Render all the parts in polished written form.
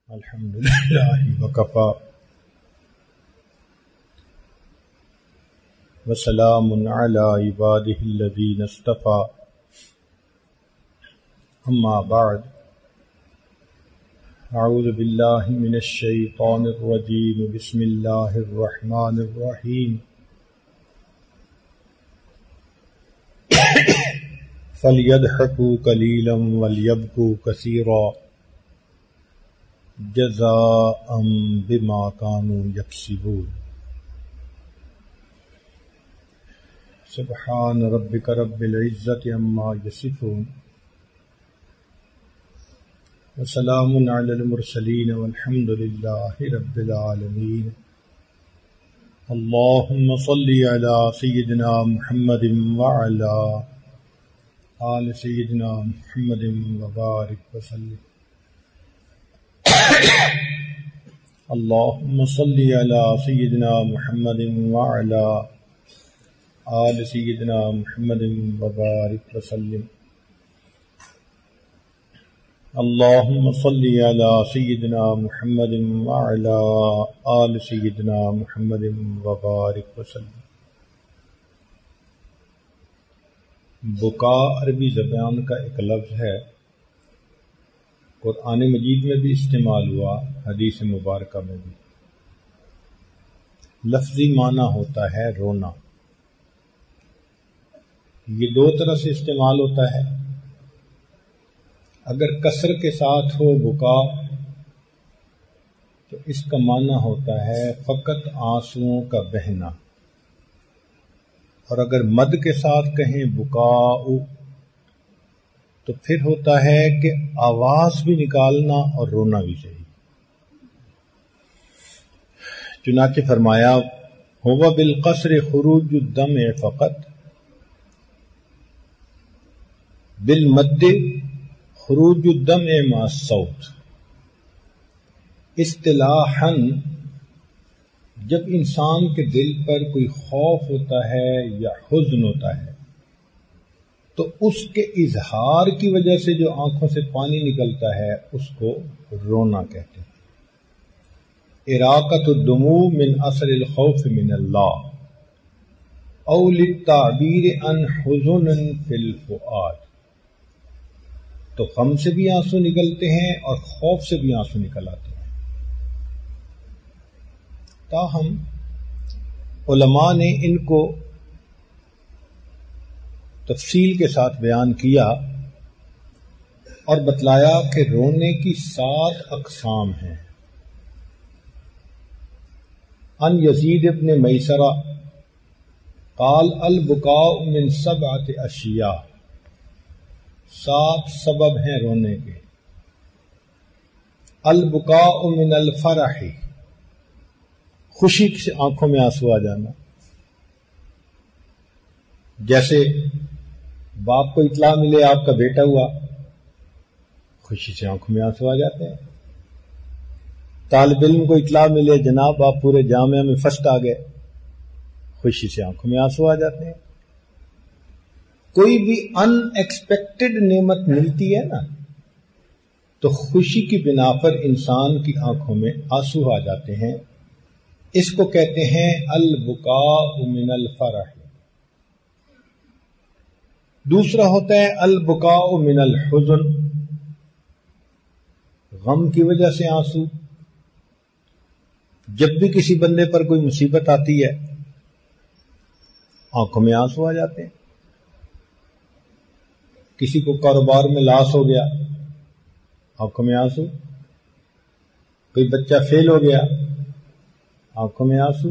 الحمد للہ وکفا وسلام علی عبادہ الذین اصطفی اما بعد اعوذ باللہ من الشیطان الرجیم بسم اللہ الرحمن الرحیم فلیضحکوا قلیلا ولیبکوا کثیرا جزاء بما كانوا يكسبون سبحان ربك رب العزة عما يصفون وسلام على المرسلين والحمد لله رب العالمين اللهم صل على سيدنا محمد وعلى آل سيدنا محمد وبارك وسلم اللهم صل على سيدنا محمد وعلى آل سيدنا محمد وبارك وسلم اللهم صل على سيدنا محمد وعلى آل سيدنا محمد وبارك وسلم. بکا عربی زبان کا ایک لفظ ہے، قرآن مجید میں بھی استعمال ہوا، حدیث مبارکہ میں بھی. لفظی معنی ہوتا ہے رونا. یہ دو طرح سے استعمال ہوتا ہے. اگر کسر کے ساتھ ہو بکا تو اس کا معنی ہوتا ہے فقط آنسوؤں کا بہنا، اور اگر مد کے ساتھ کہیں بکاؤ تو پھر ہوتا ہے کہ آواز بھی نکالنا اور رونا بھی چاہیے. چنانچہ فرمایا ہوا بالقصر خروج الدم فقط بالمد خروج الدم مع الصوت. اصطلاحاً جب انسان کے دل پر کوئی خوف ہوتا ہے یا حزن ہوتا ہے تو اس کے اظہار کی وجہ سے جو آنکھوں سے پانی نکلتا ہے اس کو رونا کہتے ہیں. اراقۃ الدموع من اثر الخوف من اللہ او للتعبیر عن حزن فی الفؤاد. تو غم سے بھی آنسو نکلتے ہیں اور خوف سے بھی آنسو نکل آتے ہیں. تاہم علماء نے ان کو تفصیل کے ساتھ بیان کیا اور بتلایا کہ رونے کی 7 اقسام ہیں. ان یزید ابن میسرہ قال البکاء من 7 اشیاء. 7 سبب ہیں رونے کے. البکاء من الفرح، خوشی سے آنکھوں میں آنسو آ جانا. جیسے باپ کو اطلاع ملے آپ کا بیٹا ہوا، خوشی سے آنکھوں میں آنسو آ جاتے ہیں. طالب علم کو اطلاع ملے جناب آپ پورے جامعہ میں فرسٹ آ گئے، خوشی سے آنکھوں میں آنسو آ جاتے ہیں. کوئی بھی ان ایکسپیکٹڈ نعمت ملتی ہے نا تو خوشی کی بنا پر انسان کی آنکھوں میں آنسو آ جاتے ہیں. اس کو کہتے ہیں البکاء من الفرح. دوسرا ہوتا ہے البکاء من الحزن، غم کی وجہ سے آنسو. جب بھی کسی بندے پر کوئی مصیبت آتی ہے آنکھوں میں آنسو آ جاتے ہیں. کسی کو کاروبار میں لاس ہو گیا آنکھوں میں آنسو. کوئی بچہ فیل ہو گیا آنکھوں میں آنسو.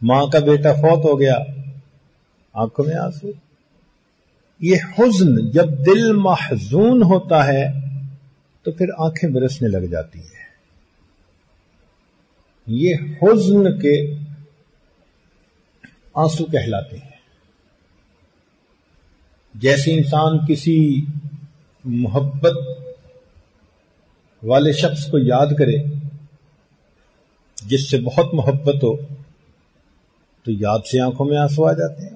ماں کا بیٹا فوت ہو گیا آنکھوں میں آنسو. یہ حزن جب دل محزون ہوتا ہے تو پھر آنکھیں برسنے لگ جاتی ہیں. یہ حزن کے آنسو کہلاتے ہیں. جیسے انسان کسی محبت والے شخص کو یاد کرے جس سے بہت محبت ہو تو یاد سے آنکھوں میں آنسو آ جاتے ہیں.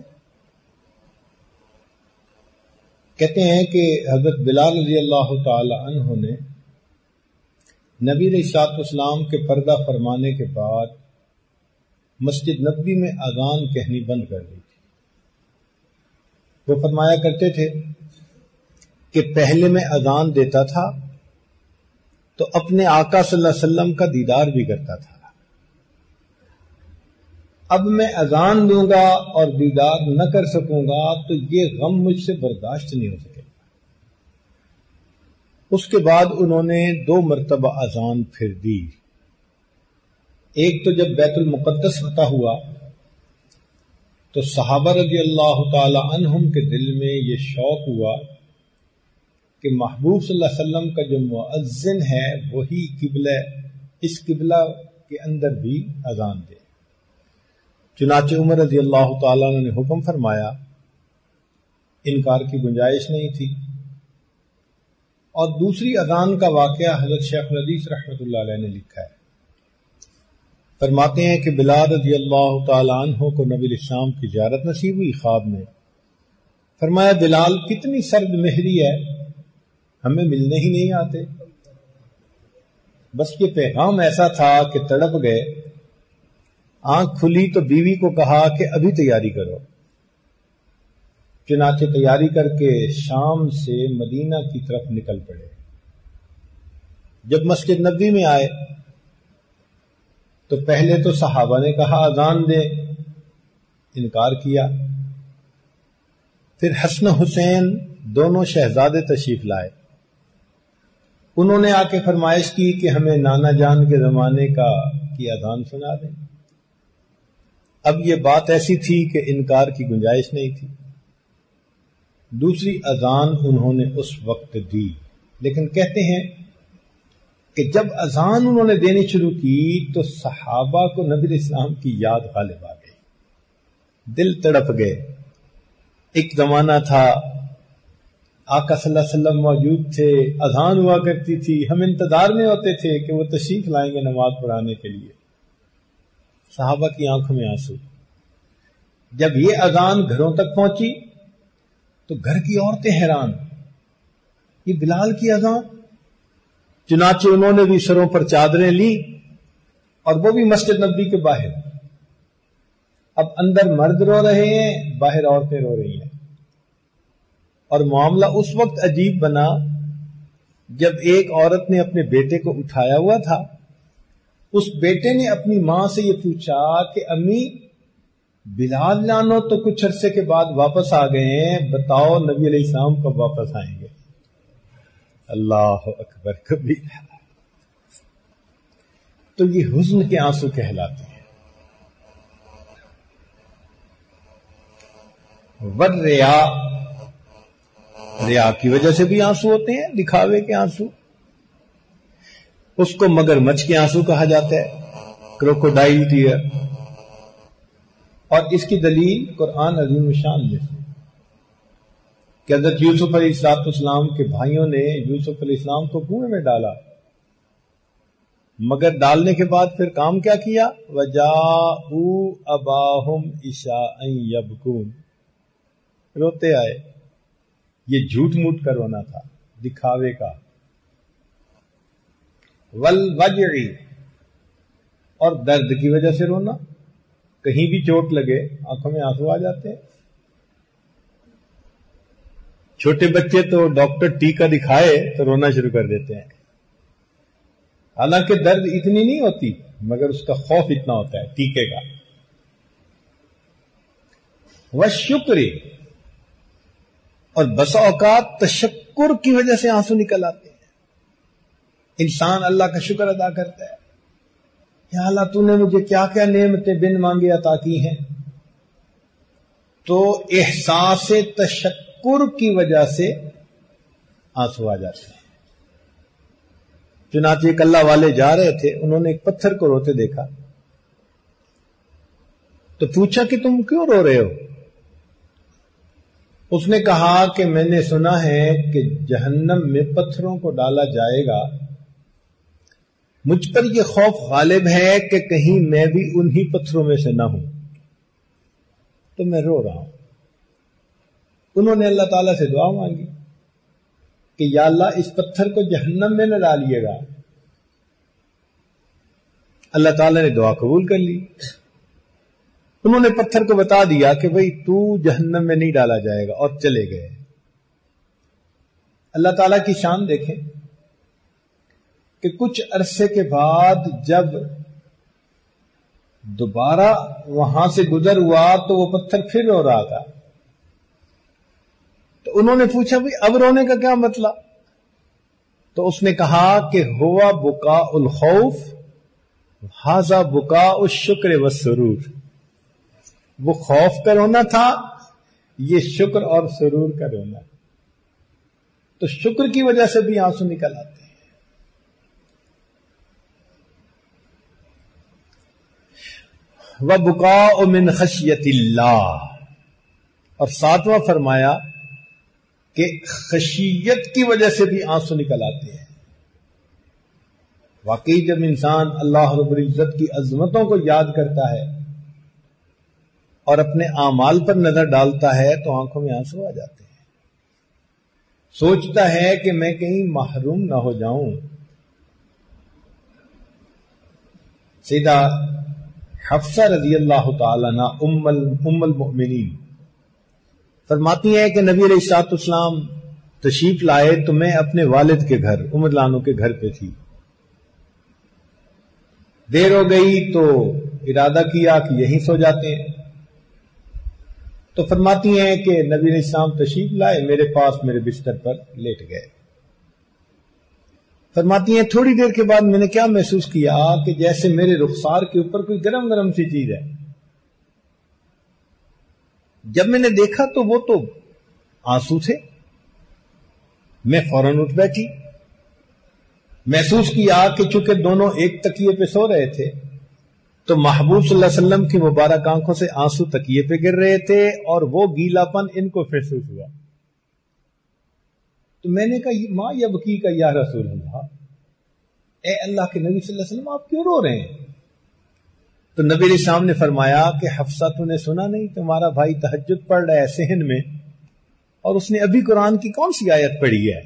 کہتے ہیں کہ حضرت بلال رضی اللہ تعالی عنہ نے نبی علیہ الصلوۃ والسلام کے پردہ فرمانے کے بعد مسجد نبوی میں اذان کہنی بند کر دی تھی۔ وہ فرمایا کرتے تھے کہ پہلے میں اذان دیتا تھا تو اپنے آقا صلی اللہ علیہ وسلم کا دیدار بھی کرتا تھا، اب میں اذان دوں گا اور دیدار نہ کر سکوں گا تو یہ غم مجھ سے برداشت نہیں ہو سکے گا۔ اس کے بعد انہوں نے 2 مرتبہ اذان پھر دی، ایک تو جب بیت المقدس فتح ہوا تو صحابہ رضی اللہ تعالی عنہم کے دل میں یہ شوق ہوا کہ محبوب صلی اللہ علیہ وسلم کا جو مؤذن ہے وہی قبلہ، اس قبلہ کے اندر بھی اذان دے۔ چنانچہ عمر رضی اللہ تعالیٰ عنہ نے حکم فرمایا، انکار کی گنجائش نہیں تھی۔ اور دوسری اذان کا واقعہ حضرت شیخ الحدیث رحمۃ اللہ علیہ نے لکھا ہے، فرماتے ہیں کہ بلال رضی اللہ تعالیٰ عنہ کو نبی الاسلام کی زیارت نصیب ہوئی خواب میں۔ فرمایا بلال کتنی سرد مہری ہے، ہمیں ملنے ہی نہیں آتے۔ بس یہ پیغام ایسا تھا کہ تڑپ گئے۔ آنکھ کھلی تو بیوی کو کہا کہ ابھی تیاری کرو۔ چنانچہ تیاری کر کے شام سے مدینہ کی طرف نکل پڑے۔ جب مسجد نبوی میں آئے تو پہلے تو صحابہ نے کہا اذان دے، انکار کیا۔ پھر حسن حسین دونوں شہزادے تشریف لائے، انہوں نے آ کے فرمائش کی کہ ہمیں نانا جان کے زمانے کی اذان سنا دیں۔ اب یہ بات ایسی تھی کہ انکار کی گنجائش نہیں تھی۔ دوسری اذان انہوں نے اس وقت دی، لیکن کہتے ہیں کہ جب اذان انہوں نے دینی شروع کی تو صحابہ کو نبی اسلام کی یاد غالب آ گئی، دل تڑپ گئے۔ ایک زمانہ تھا آقا صلی اللہ علیہ وسلم موجود تھے، اذان ہوا کرتی تھی، ہم انتظار میں ہوتے تھے کہ وہ تشریف لائیں گے نماز پڑھانے کے لیے۔ صحابہ کی آنکھوں میں آنسو۔ جب یہ اذان گھروں تک پہنچی تو گھر کی عورتیں حیران، یہ بلال کی اذان؟ چنانچہ انہوں نے بھی سروں پر چادریں لی اور وہ بھی مسجد نبوی کے باہر۔ اب اندر مرد رو رہے ہیں، باہر عورتیں رو رہی ہیں، اور معاملہ اس وقت عجیب بنا جب ایک عورت نے اپنے بیٹے کو اٹھایا ہوا تھا۔ اس بیٹے نے اپنی ماں سے یہ پوچھا کہ امی بلال جانو تو کچھ عرصے کے بعد واپس آ گئے ہیں، بتاؤ نبی علیہ السلام کب واپس آئیں گے؟ اللہ اکبر کبیر۔ تو یہ حزن کے آنسو کہلاتے ہیں۔ والریا، ریا کی وجہ سے بھی آنسو ہوتے ہیں، دکھاوے کے آنسو۔ اس کو مگر مچھ کے آنسو کہا جاتا ہے، کروکوڈائل ٹیئر۔ اور اس کی دلیل قرآن عظیم الشان میں سے کہ حضرت یوسف علیہ السلام کے بھائیوں نے یوسف علیہ السلام کو کنویں میں ڈالا، مگر ڈالنے کے بعد پھر کام کیا کیا؟ وَجَاءُوا أَبَاهُمْ عِشَاءً يَبْكُونَ، روتے آئے۔ یہ جھوٹ موٹ کا رونا تھا، دکھاوے کا۔ والوجع، اور درد کی وجہ سے رونا، کہیں بھی چوٹ لگے آنکھوں میں آنسو آ جاتے ہیں۔ چھوٹے بچے تو ڈاکٹر ٹیکا دکھائے تو رونا شروع کر دیتے ہیں، حالانکہ درد اتنی نہیں ہوتی مگر اس کا خوف اتنا ہوتا ہے ٹیکے کا۔ والشکر، اور بسا اوقات تشکر کی وجہ سے آنسو نکل آتے ہیں۔ انسان اللہ کا شکر ادا کرتا ہے، یا اللہ تو نے مجھے کیا کیا نعمتیں بن مانگے عطا کی ہیں، تو احساس تشکر کی وجہ سے آنسو آ جاتے ہیں۔ چنانچہ ایک اللہ والے جا رہے تھے، انہوں نے ایک پتھر کو روتے دیکھا تو پوچھا کہ تم کیوں رو رہے ہو؟ اس نے کہا کہ میں نے سنا ہے کہ جہنم میں پتھروں کو ڈالا جائے گا، مجھ پر یہ خوف غالب ہے کہ کہیں میں بھی انہی پتھروں میں سے نہ ہوں، تو میں رو رہا ہوں۔ انہوں نے اللہ تعالیٰ سے دعا مانگی کہ یا اللہ اس پتھر کو جہنم میں نہ ڈالیے گا، اللہ تعالیٰ نے دعا قبول کر لی. انہوں نے پتھر کو بتا دیا کہ بھئی تو جہنم میں نہیں ڈالا جائے گا، اور چلے گئے. اللہ تعالیٰ کی شان دیکھیں کہ کچھ عرصے کے بعد جب دوبارہ وہاں سے گزر ہوا تو وہ پتھر پھر رو رہا تھا. تو انہوں نے پوچھا بھئی اب رونے کا کیا مطلب؟ تو اس نے کہا کہ ہوا بکاء الخوف ھذا بکاء الشکر والسرور. وہ خوف کا رونا تھا، یہ شکر اور سرور کا رونا. تو شکر کی وجہ سے بھی آنسو نکل آتے ہیں. وَبُكَاءُ مِنْ خَشْيَةِ اللَّهِ. اور ساتواں فرمایا کہ خشیت کی وجہ سے بھی آنسو نکل آتے ہیں. واقعی جب انسان اللہ رب العزت کی عظمتوں کو یاد کرتا ہے اور اپنے اعمال پر نظر ڈالتا ہے تو آنکھوں میں آنسو آ جاتے ہیں. سوچتا ہے کہ میں کہیں محروم نہ ہو جاؤں. سیدہ حفصہ رضی اللہ تعالی عنہ ام المؤمنین فرماتی ہیں کہ نبی علیہ الصلوۃ والسلام تشریف لائے تو میں اپنے والد کے گھر عمر لانو کے گھر پہ تھی. دیر ہو گئی تو ارادہ کیا کہ یہیں سو جاتے ہیں. تو فرماتی ہیں کہ نبی علیہ السلام تشریف لائے، میرے پاس میرے بستر پر لیٹ گئے. فرماتی ہیں تھوڑی دیر کے بعد میں نے کیا محسوس کیا کہ جیسے میرے رخسار کے اوپر کوئی گرم گرم سی چیز ہے. جب میں نے دیکھا تو وہ تو آنسو تھے. میں فوراً اٹھ بیٹھی. محسوس کیا کہ چونکہ دونوں ایک تکیے پہ سو رہے تھے تو محبوب صلی اللہ علیہ وسلم کی مبارک آنکھوں سے آنسو تکیے پہ گر رہے تھے اور وہ گیلا پن ان کو محسوس ہوا. تو میں نے کہا ماں یبکی کا یا رسول اللہ، اے اللہ کے نبی صلی اللہ علیہ وسلم آپ کیوں رو رہے ہیں؟ تو نبی علیہ السلام نے فرمایا کہ حفصہ تو نے سنا نہیں تمہارا بھائی تہجد پڑھ رہا ہے صحن میں اور اس نے ابھی قرآن کی کون سی آیت پڑھی ہے؟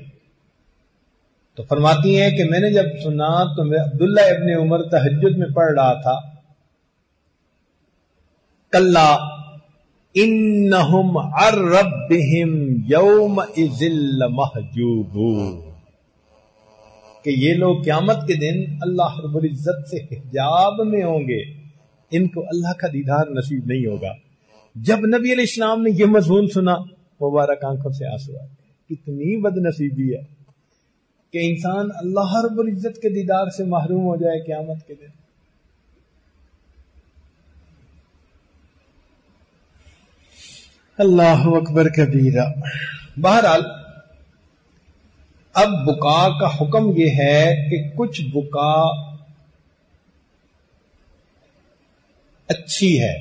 تو فرماتی ہیں کہ میں نے جب سنا تو میں عبداللہ ابن عمر تہجد میں پڑھ رہا تھا کلا انہم عن ربہم یومئذ لمحجوبون، کہ یہ لوگ قیامت کے دن اللہ رب العزت سے حجاب میں ہوں گے، ان کو اللہ کا دیدار نصیب نہیں ہوگا. جب نبی علیہ السلام نے یہ مضمون سنا مبارک آنکھوں سے آنسو آ گئے. کتنی بد نصیبی ہے کہ انسان اللہ رب العزت کے دیدار سے محروم ہو جائے قیامت کے دن. اللہ اکبر کبیرہ. بہرحال اب بکا کا حکم یہ ہے کہ کچھ بکا اچھی ہے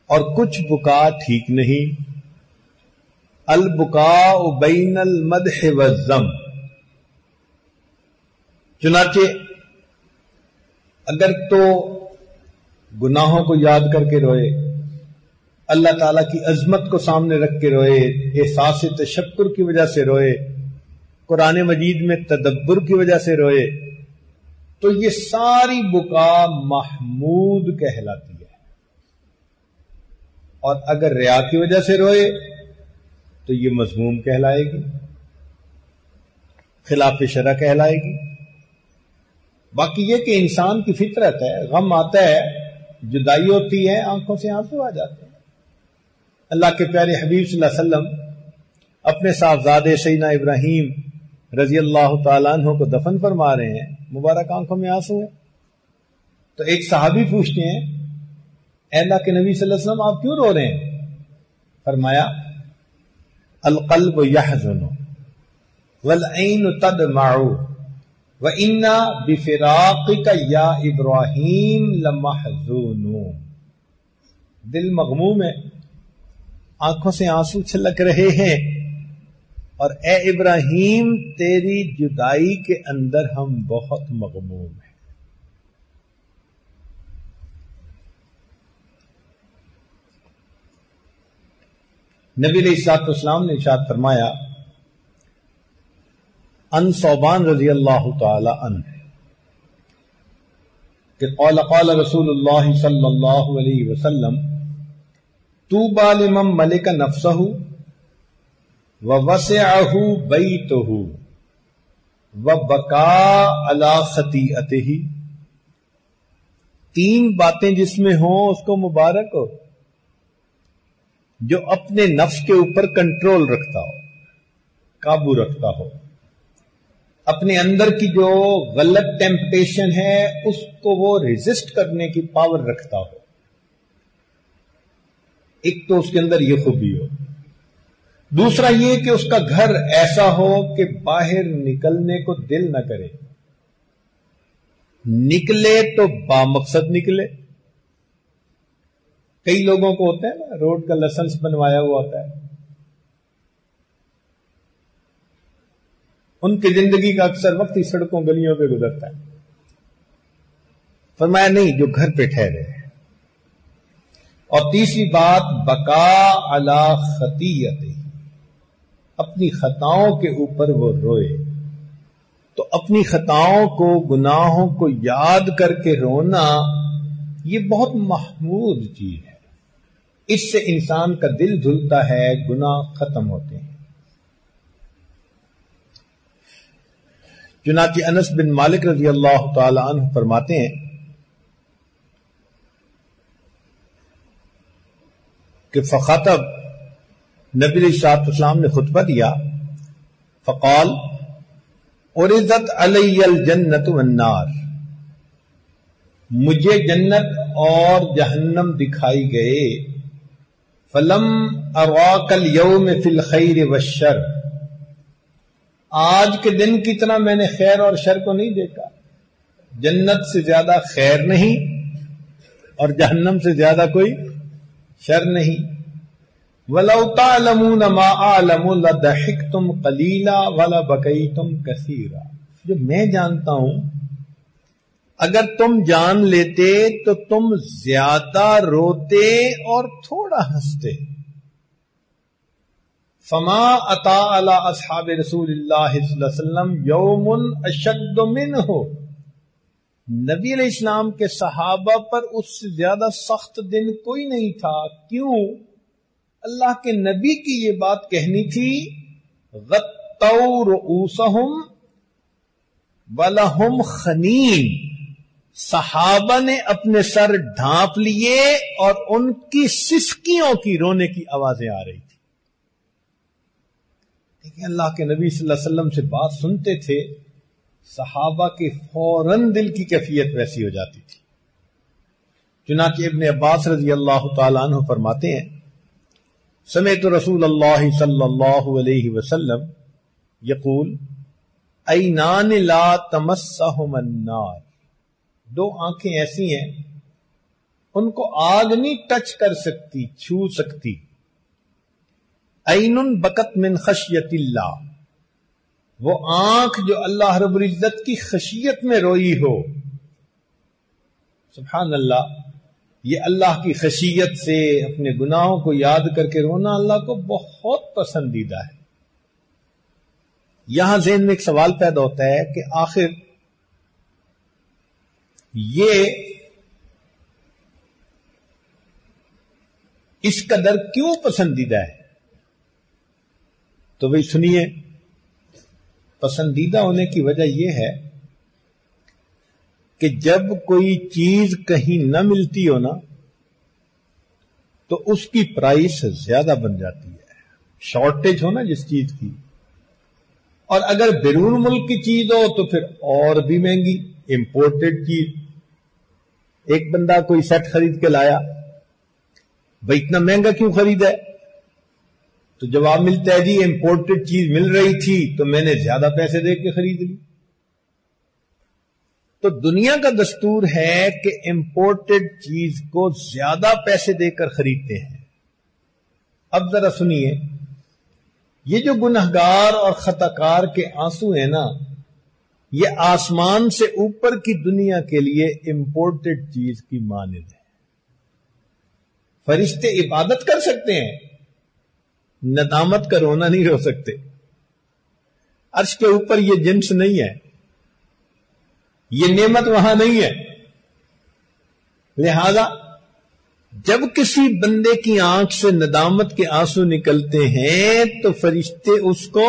اور کچھ بکا ٹھیک نہیں. البکاء بین المدح والذم. چنانچہ اگر تو گناہوں کو یاد کر کے روئے، اللہ تعالیٰ کی عظمت کو سامنے رکھ کے روئے، احساس تشکر کی وجہ سے روئے، قرآن مجید میں تدبر کی وجہ سے روئے، تو یہ ساری بکا محمود کہلاتی ہے. اور اگر ریا کی وجہ سے روئے تو یہ مذموم کہلائے گی، خلاف شرع کہلائے گی. باقی یہ کہ انسان کی فطرت ہے، غم آتا ہے، جدائی ہوتی ہے، آنکھوں سے آنسو آ جاتے ہیں. اللہ کے پیارے حبیب صلی اللہ علیہ وسلم اپنے صاحبزادے سیدنا ابراہیم رضی اللہ تعالیٰ عنہ کو دفن فرما رہے ہیں، مبارک آنکھوں میں آنسو ہیں. تو ایک صحابی پوچھتے ہیں اے اللہ کے نبی صلی اللہ علیہ وسلم آپ کیوں رو رہے ہیں؟ فرمایا القلب یحزن والعین تدمع وَإِنَّا بِفِرَاقِكَ يَا إِبْرَاهِيمُ لَمَحْزُونٌ. دل مغموم ہے، آنکھوں سے آنسو چھلک رہے ہیں، اور اے ابراہیم تیری جدائی کے اندر ہم بہت مغموم ہیں. نبی علیہ الصلوۃ والسلام نے ارشاد فرمایا ان ثوبان رضی اللہ تعالی عنہ کہ قال رسول اللہ صلی اللہ علیہ وسلم طوبی لمن ملک نفسہ ووسعہ بیتہ وبکا علی خطیئتہ. 3 باتیں جس میں ہوں اس کو مبارک ہو. جو اپنے نفس کے اوپر کنٹرول رکھتا ہو، قابو رکھتا ہو، اپنے اندر کی جو غلط ٹیمپٹیشن ہے اس کو وہ ریزسٹ کرنے کی پاور رکھتا ہو. ایک تو اس کے اندر یہ خوبی ہو. دوسرا یہ کہ اس کا گھر ایسا ہو کہ باہر نکلنے کو دل نہ کرے، نکلے تو بامقصد نکلے. کئی لوگوں کو ہوتا ہے نا، روڈ کا لائسنس بنوایا ہوا ہوتا ہے، ان کی زندگی کا اکثر وقت ہی سڑکوں گلیوں پہ گزرتا ہے. فرمایا نہیں، جو گھر پہ ٹھہرے. اور تیسری بات بقا علی خطیئتہ، اپنی خطاؤں کے اوپر وہ روئے. تو اپنی خطاؤں کو، گناہوں کو یاد کر کے رونا یہ بہت محمود چیز ہے. اس سے انسان کا دل دھلتا ہے، گناہ ختم ہوتے ہیں. چنانچہ انس بن مالک رضی اللہ تعالی عنہ فرماتے ہیں کہ فخطب، نبی علیہ الصلوۃ والسلام نے خطبہ دیا. فقال عرضت علی الجنت والنار، مجھے جنت اور جہنم دکھائی گئے. فلم اراک اليوم فی الخیر والشر، آج کے دن کی طرح میں نے خیر اور شر کو نہیں دیکھا. جنت سے زیادہ خیر نہیں اور جہنم سے زیادہ کوئی شر نہیں. وَلَوْ تَعْلَمُونَ مَا أَعْلَمُ لَضَحِكْتُمْ قَلِيلًا وَلَبَكَيْتُمْ كَثِيرًا. جو میں جانتا ہوں اگر تم جان لیتے تو تم زیادہ روتے اور تھوڑا ہنستے. فما اتا علی اصحاب رسول اللہ صلی اللہ علیہ وسلم یوم اشد منہ، نبی علیہ السلام کے صحابہ پر اس سے زیادہ سخت دن کوئی نہیں تھا. کیوں؟ اللہ کے نبی کی یہ بات کہنی تھی، غطوا رؤوسہم ولہم خنین، صحابہ نے اپنے سر ڈھانپ لیے اور ان کی سسکیوں کی رونے کی آوازیں آ رہی تھی. دیکھیں اللہ کے نبی صلی اللہ علیہ وسلم سے بات سنتے تھے، صحابہ کے فوراً دل کی کیفیت ویسی ہو جاتی تھی. چنانچہ ابن عباس رضی اللہ تعالیٰ عنہ فرماتے ہیں سمعت رسول اللہ صلی اللہ علیہ وسلم یقول عینان لا تمسہم النار، 2 آنکھیں ایسی ہیں ان کو آگ نہیں ٹچ کر سکتی، چھو سکتی. عین بکت من خشیت اللہ، وہ آنکھ جو اللہ رب العزت کی خشیت میں روئی ہو. سبحان اللہ، یہ اللہ کی خشیت سے اپنے گناہوں کو یاد کر کے رونا اللہ کو بہت پسندیدہ ہے. یہاں ذہن میں ایک سوال پیدا ہوتا ہے کہ آخر یہ اس قدر کیوں پسندیدہ ہے؟ تو بھئی سنیے، پسندیدہ ہونے کی وجہ یہ ہے کہ جب کوئی چیز کہیں نہ ملتی ہو نا تو اس کی پرائس زیادہ بن جاتی ہے. شارٹیج ہو نا جس چیز کی، اور اگر بیرون ملک کی چیز ہو تو پھر اور بھی مہنگی، امپورٹڈ چیز. ایک بندہ کوئی سیٹ خرید کے لایا، بھئی اتنا مہنگا کیوں خریدا ہے؟ تو جواب ملتا ہے جی امپورٹڈ چیز مل رہی تھی تو میں نے زیادہ پیسے دے کے خرید لی. تو دنیا کا دستور ہے کہ امپورٹڈ چیز کو زیادہ پیسے دے کر خریدتے ہیں. اب ذرا سنیے، یہ جو گنہگار اور خطاکار کے آنسو ہیں نا، یہ آسمان سے اوپر کی دنیا کے لیے امپورٹڈ چیز کی مانند ہے. فرشتے عبادت کر سکتے ہیں، ندامت کا رونا نہیں رو سکتے. عرش کے اوپر یہ جنس نہیں ہے، یہ نعمت وہاں نہیں ہے. لہذا جب کسی بندے کی آنکھ سے ندامت کے آنسو نکلتے ہیں تو فرشتے اس کو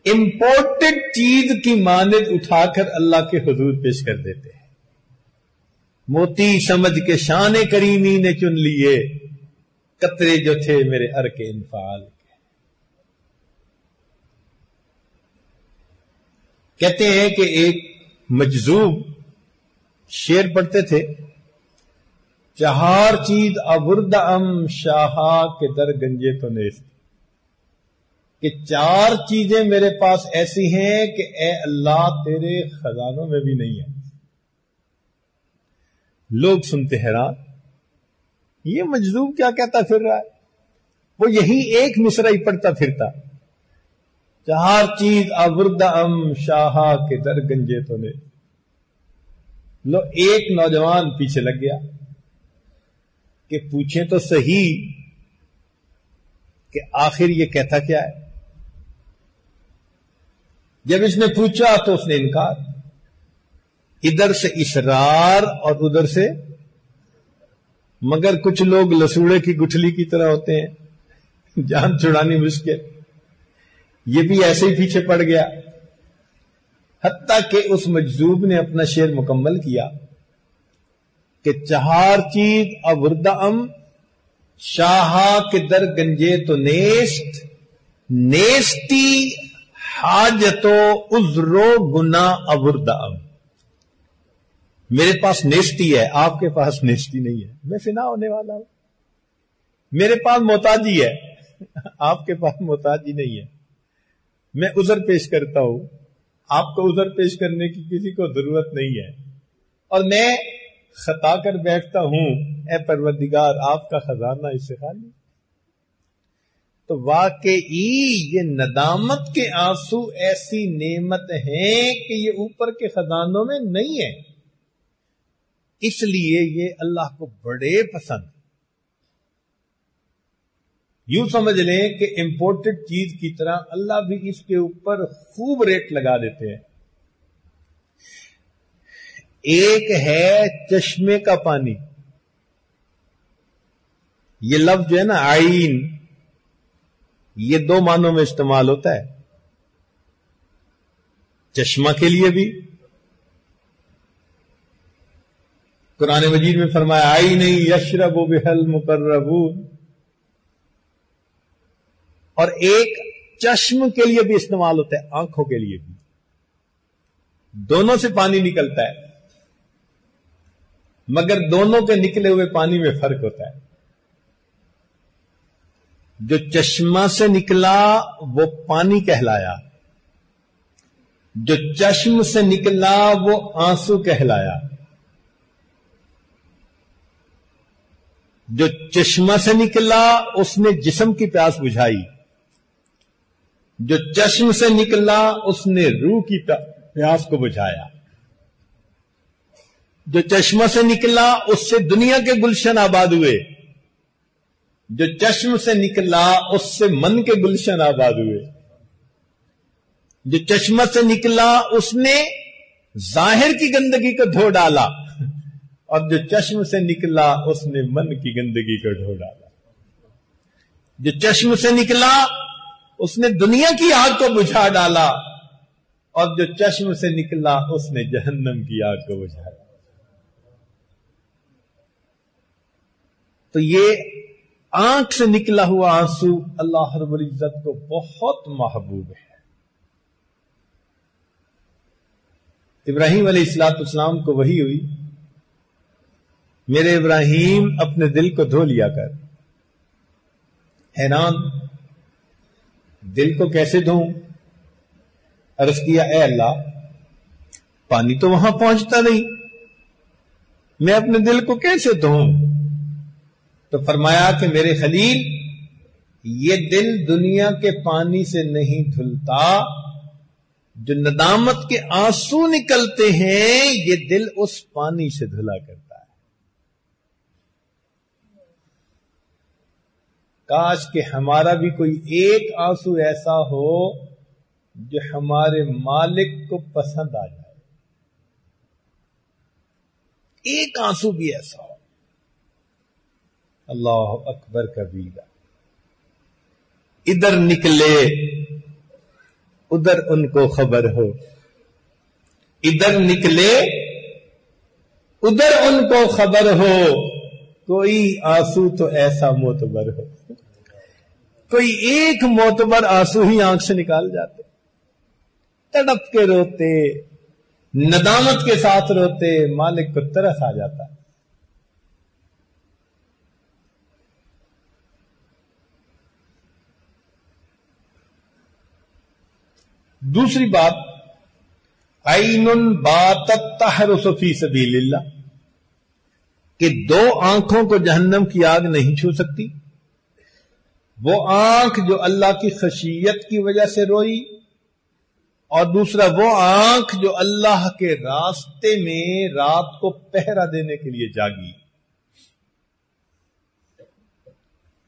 امپورٹڈ چیز کی مانند اٹھا کر اللہ کے حضور پیش کر دیتے ہیں. موتی سمجھ کے شان کریمی نے چن لیے قطرے جو تھے میرے ار کے انفعال کے. کہتے ہیں کہ ایک مجذوب شعر پڑھتے تھے، چہار چیز ابرد ام شاہا کے در گنجے تو نیست، کہ چار چیزیں میرے پاس ایسی ہیں کہ اے اللہ تیرے خزانوں میں بھی نہیں ہے. لوگ سنتے حیران، یہ مجذوب کیا کہتا پھر رہا ہے؟ وہ یہی ایک مصرع ہی پڑھتا پھرتا، چہار چیز ابرد ام شاہا کے در گنجے تو نیست. لو ایک نوجوان پیچھے لگ گیا کہ پوچھیں تو صحیح کہ آخر یہ کہتا کیا ہے. جب اس نے پوچھا تو اس نے انکار، ادھر سے اصرار اور ادھر سے، مگر کچھ لوگ لسوڑے کی گٹھلی کی طرح ہوتے ہیں، جان چھڑانی مشکل. یہ بھی ایسے ہی پیچھے پڑ گیا، حتیٰ کہ اس مجذوب نے اپنا شعر مکمل کیا کہ چہار چیز ابردم شاہا کے در گنجے تو نیست، نیستی حاجتو عذرو گنا ابردم. میرے پاس نیستی ہے، آپ کے پاس نیستی نہیں ہے. میں فنا ہونے والا ہوں. میرے پاس محتاجی ہے، آپ کے پاس محتاجی نہیں ہے. میں عذر پیش کرتا ہوں، آپ کو عذر پیش کرنے کی کسی کو ضرورت نہیں ہے. اور میں خطا کر بیٹھتا ہوں، اے پروردگار آپ کا خزانہ اس سے خالی. تو واقعی یہ ندامت کے آنسو ایسی نعمت ہیں کہ یہ اوپر کے خزانوں میں نہیں ہے، اس لیے یہ اللہ کو بڑے پسند. یوں سمجھ لیں کہ امپورٹڈ چیز کی طرح اللہ بھی اس کے اوپر خوب ریٹ لگا دیتے ہیں. ایک ہے چشمے کا پانی، یہ لفظ جو ہے نا عین، یہ دو معنوں میں استعمال ہوتا ہے. چشمہ کے لیے بھی قرآن مجید میں فرمایا عین یشرب بہل مقربون، اور ایک چشم کے لیے بھی استعمال ہوتا ہے، آنکھوں کے لیے بھی. دونوں سے پانی نکلتا ہے، مگر دونوں کے نکلے ہوئے پانی میں فرق ہوتا ہے. جو چشمہ سے نکلا وہ پانی کہلایا، جو چشم سے نکلا وہ آنسو کہلایا. جو چشمہ سے نکلا اس نے جسم کی پیاس بجھائی، جو چشم سے نکلا اس نے روح کی پیاس کو بجھایا. جو چشمہ سے نکلا اس سے دنیا کے گلشن آباد ہوئے، جو چشم سے نکلا اس سے من کے گلشن آباد ہوئے. جو چشمہ سے نکلا اس نے ظاہر کی گندگی کو دھو ڈالا، اور جو چشم سے نکلا اس نے من کی گندگی کو دھو ڈالا. جو چشم سے نکلا اس نے دنیا کی آگ کو بجھا ڈالا، اور جو چشم سے نکلا اس نے جہنم کی آگ کو بجھا ڈالا. تو یہ آنکھ سے نکلا ہوا آنسو اللہ رب العزت کو بہت محبوب ہے. ابراہیم علیہ السلام کو وحی ہوئی، میرے ابراہیم اپنے دل کو دھو لیا کر. حیران، دل کو کیسے دھوں؟ عرض کیا اے اللہ پانی تو وہاں پہنچتا نہیں، میں اپنے دل کو کیسے دھوں؟ تو فرمایا کہ میرے خلیل یہ دل دنیا کے پانی سے نہیں دھلتا، جو ندامت کے آنسو نکلتے ہیں یہ دل اس پانی سے دھلا کرتا ہے. کاش کہ ہمارا بھی کوئی ایک آنسو ایسا ہو جو ہمارے مالک کو پسند آ جائے. ایک آنسو بھی ایسا ہو. اللہ اکبر کبیرہ. ادھر نکلے ادھر ان کو خبر ہو، ادھر نکلے ادھر ان کو خبر ہو، کوئی آنسو تو ایسا معتبر ہو. کوئی ایک معتبر آنسو ہی آنکھ سے نکال جاتے، تڑپ کے روتے، ندامت کے ساتھ روتے، مالک کو ترس آ جاتا. دوسری بات، عین باتت تحرس فی سبیل اللہ، کہ دو آنکھوں کو جہنم کی آگ نہیں چھو سکتی. وہ آنکھ جو اللہ کی خشیت کی وجہ سے روئی، اور دوسرا وہ آنکھ جو اللہ کے راستے میں رات کو پہرا دینے کے لیے جاگی.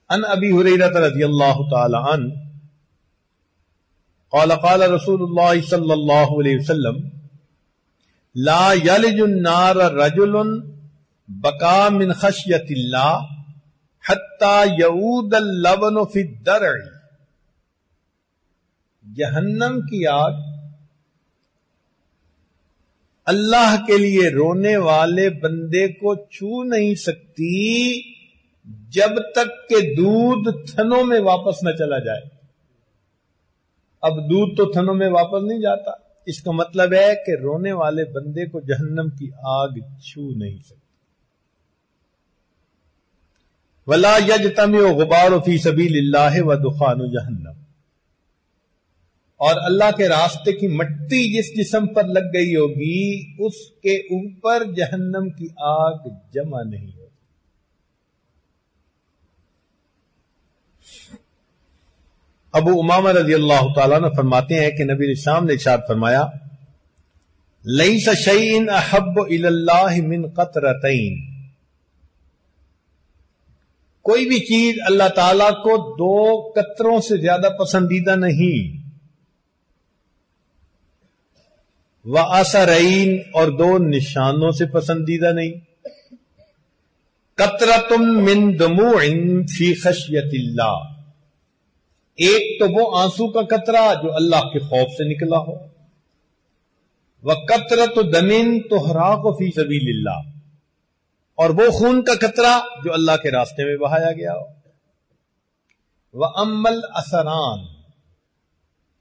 ان ابی ہریرہ رضی اللہ تعالی عنہ قال قال رسول اللہ صلی اللہ علیہ وسلم لا یلج النار رجل بکا من خشیت اللہ حتی یعود اللبن فی الدرع. جہنم کی آگ اللہ کے لیے رونے والے بندے کو چھو نہیں سکتی جب تک کہ دودھ تھنوں میں واپس نہ چلا جائے. اب دودھ تو تھنوں میں واپس نہیں جاتا، اس کا مطلب ہے کہ رونے والے بندے کو جہنم کی آگ چھو نہیں سکتی. ولا یجتمع غبار فی سبیل اللہ ودخان جہنم، اور اللہ کے راستے کی مٹی جس جسم پر لگ گئی ہوگی اس کے اوپر جہنم کی آگ جمع نہیں ہوگی. ابو امامہ رضی اللہ تعالیٰ عنہ فرماتے ہیں کہ نبی اسلام نے ارشاد فرمایا لیس شیء احب الی اللہ من قطرتین، کوئی بھی چیز اللہ تعالیٰ کو دو قطروں سے زیادہ پسندیدہ نہیں. وَأَثَرَيْن، اور دو نشانوں سے پسندیدہ نہیں. قطرۃ من دموع فی خشیت اللہ، ایک تو وہ آنسو کا قطرہ جو اللہ کے خوف سے نکلا ہو. وَقَطْرَةُ دَمٍ تُحْرَقُ فِي سَبِيلِ اللَّهِ، اور وہ خون کا قطرہ جو اللہ کے راستے میں بہایا گیا ہو. وَأَمَّا الْأَثَرَانِ،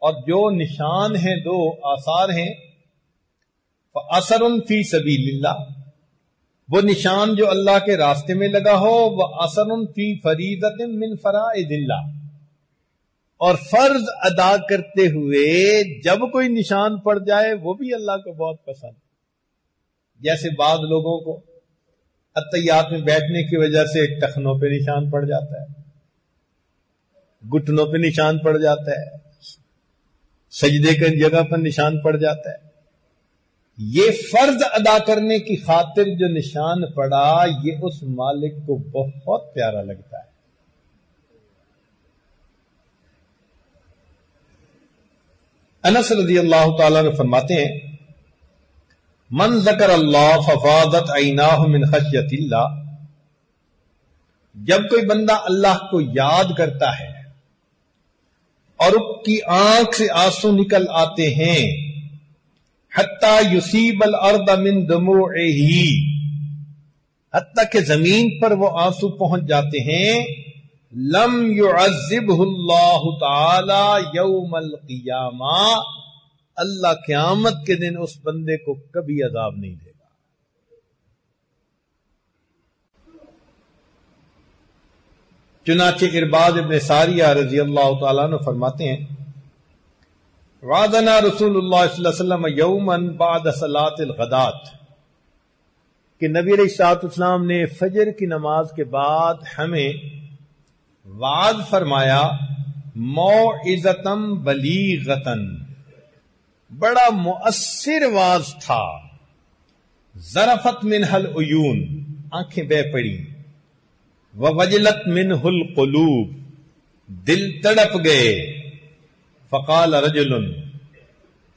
اور جو نشان ہیں، دو آثار ہیں، فَأَثَرٌ فِي سَبِيلِ اللَّهِ، وہ نشان جو اللہ کے راستے میں لگا ہو. وَأَثَرٌ فِي فَرِيضَةٍ مِّن فَرَائِضِ اللَّهِ، اور فرض ادا کرتے ہوئے جب کوئی نشان پڑ جائے وہ بھی اللہ کو بہت پسند. جیسے بعض لوگوں کو اتحیات میں بیٹھنے کی وجہ سے ٹخنوں پہ نشان پڑ جاتا ہے، گھٹنوں پہ نشان پڑ جاتا ہے، سجدے کی جگہ پر نشان پڑ جاتا ہے. یہ فرض ادا کرنے کی خاطر جو نشان پڑا، یہ اس مالک کو بہت پیارا لگتا ہے. انس رضی اللہ تعالیٰ نے فرماتے ہیں من ذکر اللہ ففاضت عیناہ من خشیت اللہ، جب کوئی بندہ اللہ کو یاد کرتا ہے اور اس کی آنکھ سے آنسو نکل آتے ہیں، حتی یصیب الارض من دموعہ، حتی کہ زمین پر وہ آنسو پہنچ جاتے ہیں. لم يعذبہ اللہ تعالی یوم القیامہ، اللہ قیامت کے دن اس بندے کو کبھی عذاب نہیں دے گا. چنانچہ ارباز ابن ساریہ رضی اللہ تعالیٰ عنہ فرماتے ہیں وعدنا رسول اللہ صلی اللہ علیہ وسلم یوما بعد صلاۃ الغدات، کہ نبی علیہ الصلوۃ والسلام نے فجر کی نماز کے بعد ہمیں وعد فرمایا، موعظۃ بلیغۃ، بڑا مؤثر واز تھا. ذرفت منہ العیون، آنکھیں بہ پڑی. ووجلت منہ القلوب، دل تڑپ گئے. فقال رجل،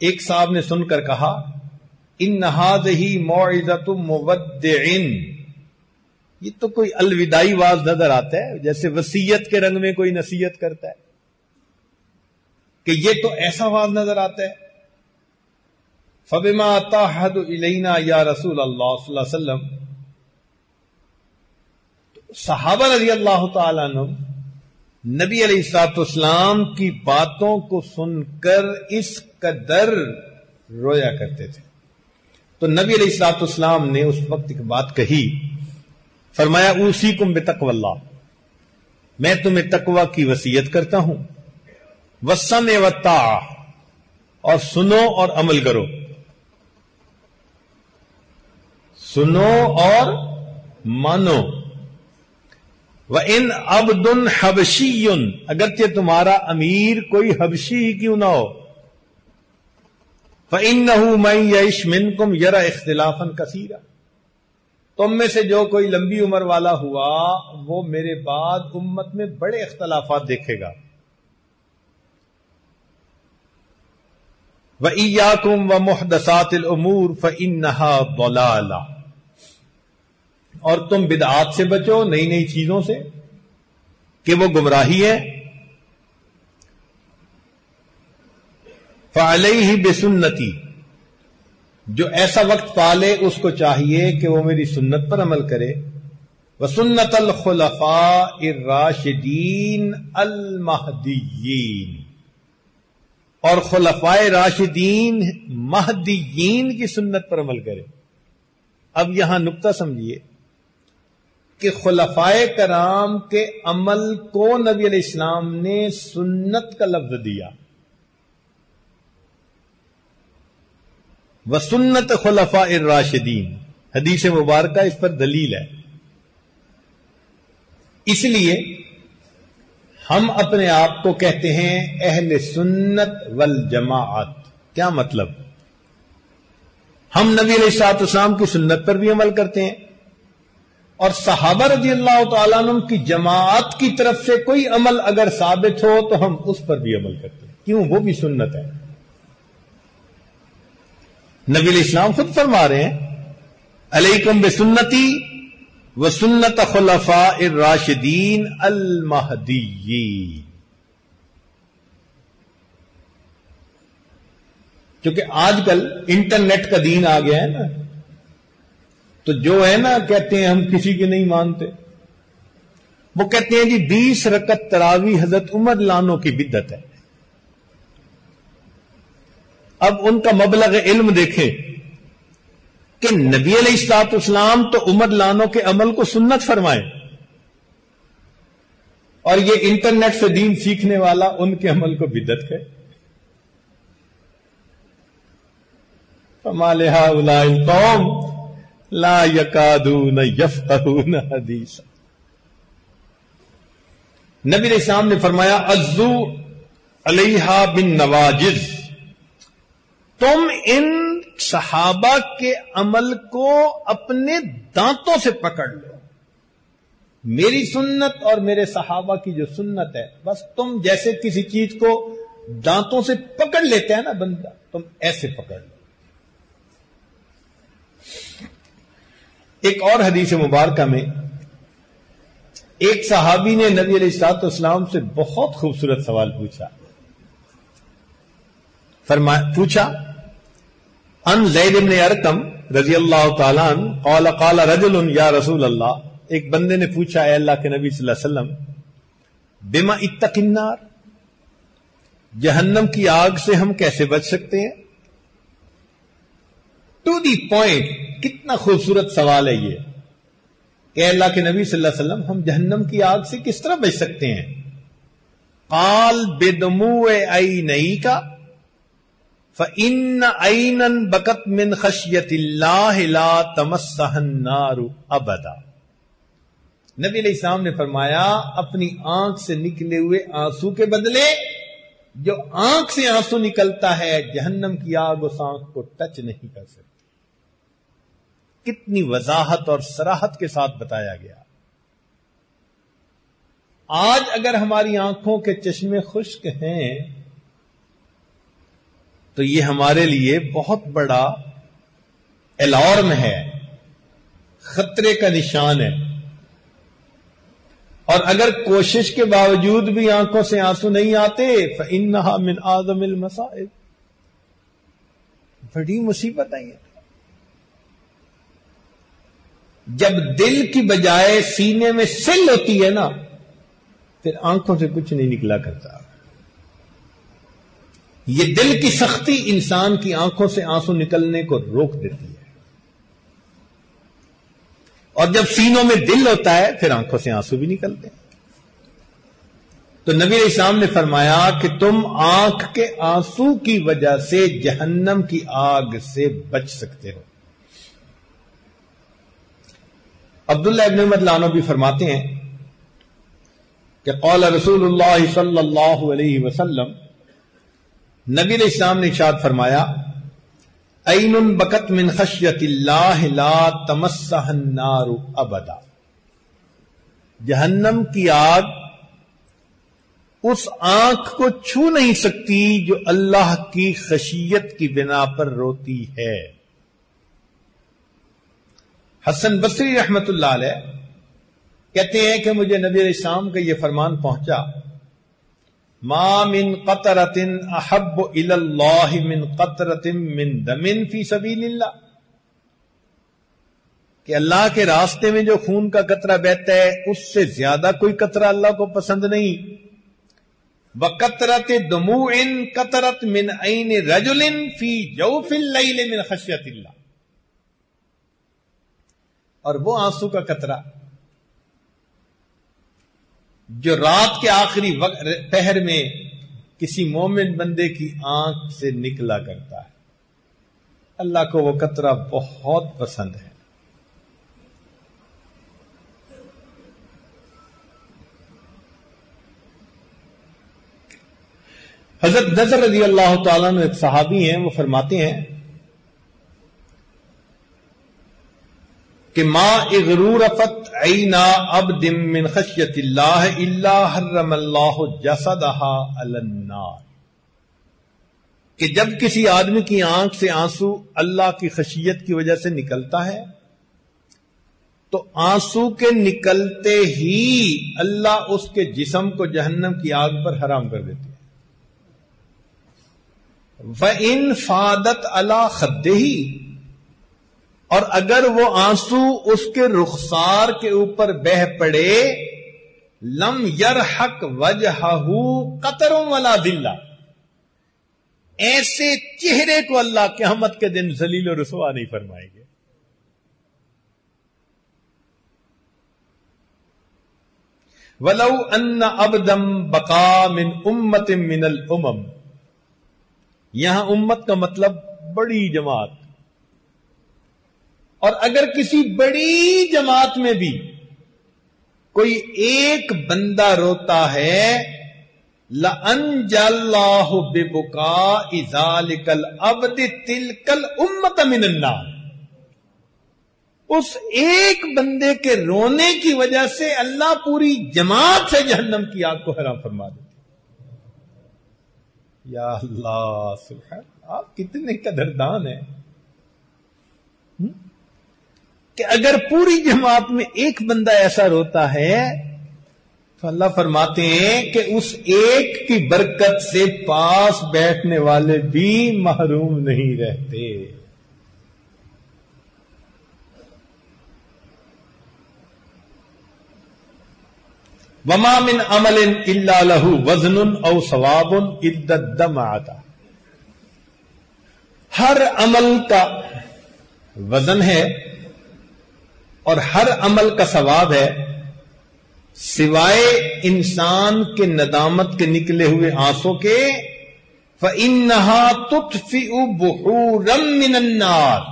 ایک صاحب نے سن کر کہا، ان ھذہ موعظۃ مودع، یہ تو کوئی الوداعی واز نظر آتا ہے، جیسے وصیت کے رنگ میں کوئی نصیحت کرتا ہے، کہ یہ تو ایسا واز نظر آتا ہے۔ فَبِمَا تَعْهَدُ إِلَيْنَا یا رسول اللہ صلی اللہ علیہ وسلم، صحابہ رضی اللہ تعالیٰ عنہ نبی علیہ الصلوۃ والسلام کی باتوں کو سن کر اس قدر رویا کرتے تھے۔ تو نبی علیہ الصلوۃ والسلام نے اس وقت ایک بات کہی، فرمایا اوصیکم بتقوی اللہ، میں تمہیں تقوی کی وصیت کرتا ہوں، والسمع والطاعہ، اور سنو اور عمل کرو، سنو اور مانو۔ وَإِنْ عَبْدٌ حَبْشِيٌّ، اگرچہ تمہارا امیر کوئی حبشی ہی کیوں نہ ہو، فَإِنَّهُ مَن يَعِشْ مِنْكُمْ يَرَى اخْتِلَافًا كَثِيرًا، تم میں سے جو کوئی لمبی عمر والا ہوا وہ میرے بعد امت میں بڑے اختلافات دیکھے گا۔ وَإِيَّاكُمْ وَمُحْدَثَاتِ الْأُمُورِ فَإِنَّهَا ضَلَالَةٌ، اور تم بدعات سے بچو، نئی نئی چیزوں سے، کہ وہ گمراہی ہے۔ فَعَلَيْهِ بِسُنَّتِي، جو ایسا وقت پالے اس کو چاہیے کہ وہ میری سنت پر عمل کرے، وَسُنَّةَ الْخُلَفَاءِ الرَّاشِدِينَ الْمَهْدِيِّينَ، اور خلفائے راشدین مہدیین کی سنت پر عمل کرے۔ اب یہاں نقطہ سمجھیے کہ خلفائے کرام کے عمل کو نبی علیہ السلام نے سنت کا لفظ دیا، وسنت خلفاء الراشدین، حدیث مبارکہ اس پر دلیل ہے۔ اس لیے ہم اپنے آپ کو کہتے ہیں اہل سنت والجماعت۔ کیا مطلب؟ ہم نبی علیہ الصلوۃ والسلام کی سنت پر بھی عمل کرتے ہیں، اور صحابہ رضی اللہ تعالیٰ عنہ کی جماعت کی طرف سے کوئی عمل اگر ثابت ہو تو ہم اس پر بھی عمل کرتے ہیں، کیوں؟ وہ بھی سنت ہے۔ نبی علیہ السلام خود فرما رہے ہیں علیکم بسنتی وسنت خلفاء الراشدین المہدیین، کیونکہ آج کل انٹرنیٹ کا دین آ گیا ہے نا، تو جو ہے نا کہتے ہیں ہم کسی کی نہیں مانتے، وہ کہتے ہیں جی 20 رکعت تراویح حضرت عمر لانو کی بدعت ہے۔ اب ان کا مبلغ علم دیکھیں کہ نبی علیہ الصلوۃ والسلام تو عمر لانو کے عمل کو سنت فرمائے، اور یہ انٹرنیٹ سے دین سیکھنے والا ان کے عمل کو بدعت کہے۔ فما لہؤلاء القوم لا یکادون یفقہون حدیثا۔ نبی علیہ السلام نے فرمایا عزو علیہا بالنواجذ، تم ان صحابہ کے عمل کو اپنے دانتوں سے پکڑ لو۔ میری سنت اور میرے صحابہ کی جو سنت ہے، بس تم جیسے کسی چیز کو دانتوں سے پکڑ لیتے ہیں نا بندہ، تم ایسے پکڑ لو۔ ایک اور حدیث مبارکہ میں ایک صحابی نے نبی علیہ الصلوۃ والسلام سے بہت خوبصورت سوال پوچھا۔ پوچھا ان زید بن ارقم رضی اللہ تعالیٰ عنہ قال قال رجل یا رسول اللہ، ایک بندے نے پوچھا اے اللہ کے نبی صلی اللہ علیہ وسلم، بما اتق النار، جہنم کی آگ سے ہم کیسے بچ سکتے ہیں؟ ٹو دی پوائنٹ، کتنا خوبصورت سوال ہے یہ کہ اللہ کے نبی صلی اللہ علیہ وسلم ہم جہنم کی آگ سے کس طرح بچ سکتے ہیں؟ قال بدموع عینیک فإن عینا بکت من خشیت اللہ لا تمسها النار ابدا۔ نبی علیہ السلام نے فرمایا اپنی آنکھ سے نکلے ہوئے آنسو کے بدلے جو آنکھ سے آنسو نکلتا ہے، جہنم کی آگ اس آنکھ کو ٹچ نہیں کر سکتی۔ کتنی وضاحت اور صراحت کے ساتھ بتایا گیا۔ آج اگر ہماری آنکھوں کے چشمے خشک ہیں تو یہ ہمارے لیے بہت بڑا الارم ہے، خطرے کا نشان ہے اور اگر کوشش کے باوجود بھی آنکھوں سے آنسو نہیں آتے فإنها من اعظم المصائب، بڑی مصیبت ہے یہ۔ جب دل کی بجائے سینے میں سل ہوتی ہے نا، پھر آنکھوں سے کچھ نہیں نکلا کرتا۔ یہ دل کی سختی انسان کی آنکھوں سے آنسو نکلنے کو روک دیتی ہے، اور جب سینوں میں دل ہوتا ہے پھر آنکھوں سے آنسو بھی نکلتے ہیں۔ تو نبی علیہ السلام نے فرمایا کہ تم آنکھ کے آنسو کی وجہ سے جہنم کی آگ سے بچ سکتے ہو۔ عبداللہ ابن عمر رضی اللہ عنہ بھی فرماتے ہیں کہ قال رسول اللہ صلی اللہ علیہ وسلم، نبی علیہ السلام نے ارشاد فرمایا، عین بکت من خشیت اللہ لا تمسہ النار ابدا، جہنم کی آگ اس آنکھ کو چھو نہیں سکتی جو اللہ کی خشیت کی بنا پر روتی ہے۔ حسن بصری رحمت اللہ علیہ کہتے ہیں کہ مجھے نبی علیہ السلام کا یہ فرمان پہنچا، ما من قطرۃ احب الی اللہ من قطرۃ من دم فی سبیل اللہ، کہ اللہ کے راستے میں جو خون کا قطرہ بہتا ہے اس سے زیادہ کوئی قطرہ اللہ کو پسند نہیں۔ وَقَطْرَةِ دُمُوعٍ قَطَرَتْ مِنْ عَيْنِ رَجُلٍ فِي جَوْفِ اللَّيْلِ مِنْ خَشْيَةِ اللَّهِ، اور وہ آنسو کا قطرہ جو رات کے آخری پہر میں کسی مومن بندے کی آنکھ سے نکلا کرتا ہے، اللہ کو وہ قطرہ بہت پسند ہے۔ حضرت نضر رضی اللہ تعالیٰ عنہ ایک صحابی ہیں، وہ فرماتے ہیں کہ ما اغرورفت عینا عبد من خشیت اللہ الا حرم اللہ جسدها علی النار، کہ جب کسی آدمی کی آنکھ سے آنسو اللہ کی خشیت کی وجہ سے نکلتا ہے تو آنسو کے نکلتے ہی اللہ اس کے جسم کو جہنم کی آگ پر حرام کر دیتے ہیں۔ وَإِن فَادَتْ عَلَى خَدِّهِ، اور اگر وہ آنسو اس کے رخسار کے اوپر بہ پڑے، لم يرحق وجهه قطر ولا ذلہ، ایسے چہرے کو اللہ قیامت کے دن ذلیل و رسوا نہیں فرمائیں گے۔ وَلَوْ أَنَّ عَبْدًا بَقَى مِنْ أُمَّةٍ مِنَ الْأُمَمِ، یہاں امت کا مطلب بڑی جماعت، اور اگر کسی بڑی جماعت میں بھی کوئی ایک بندہ روتا ہے، لَأَنْجَى اللَّهُ بِبُكَاءِ ذَلِكَ الْعَبْدِ تِلْكَ الْأُمَّةَ مِنَ النَّارِ، اس ایک بندے کے رونے کی وجہ سے اللہ پوری جماعت سے جہنم کی آگ کو حرام فرما دیتے۔ یا اللہ سبحان، آپ کتنے قدردان ہیں کہ اگر پوری جماعت میں ایک بندہ ایسا روتا ہے تو اللہ فرماتے ہیں کہ اس ایک کی برکت سے پاس بیٹھنے والے بھی محروم نہیں رہتے۔ وما من عمل الا له وزن او ثواب الا الدمعة، ہر عمل کا وزن ہے اور ہر عمل کا ثواب ہے سوائے انسان کے ندامت کے نکلے ہوئے آنسوں کے۔ فإنها تطفئ بحورا من النار،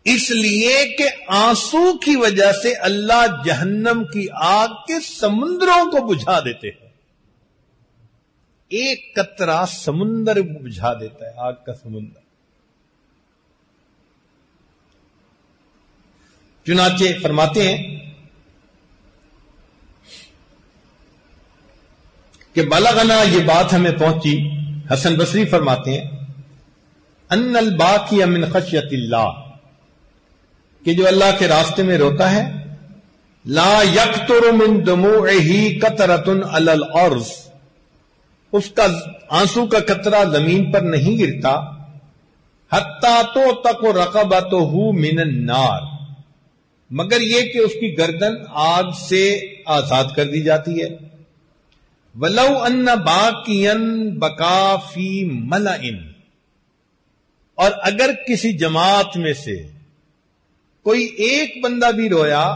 اس لیے کہ آنسو کی وجہ سے اللہ جہنم کی آگ کے سمندروں کو بجھا دیتے ہیں۔ ایک قطرہ سمندر بجھا دیتا ہے، آگ کا سمندر۔ چنانچہ فرماتے ہیں کہ بلغنا، یہ بات ہمیں پہنچی، حسن بصری فرماتے ہیں ان الباقی من خشیت اللہ، کہ جو اللہ کے راستے میں روتا ہے لا یقطر من دموعہ قطرۃ علی الارض، اس کا آنسو کا قطرہ زمین پر نہیں گرتا، حتی تعتق رقبتہ من النار، مگر یہ کہ اس کی گردن آگ سے آزاد کر دی جاتی ہے۔ ولو ان باقیا بقا فی ملأ، اور اگر کسی جماعت میں سے کوئی ایک بندہ بھی رویا،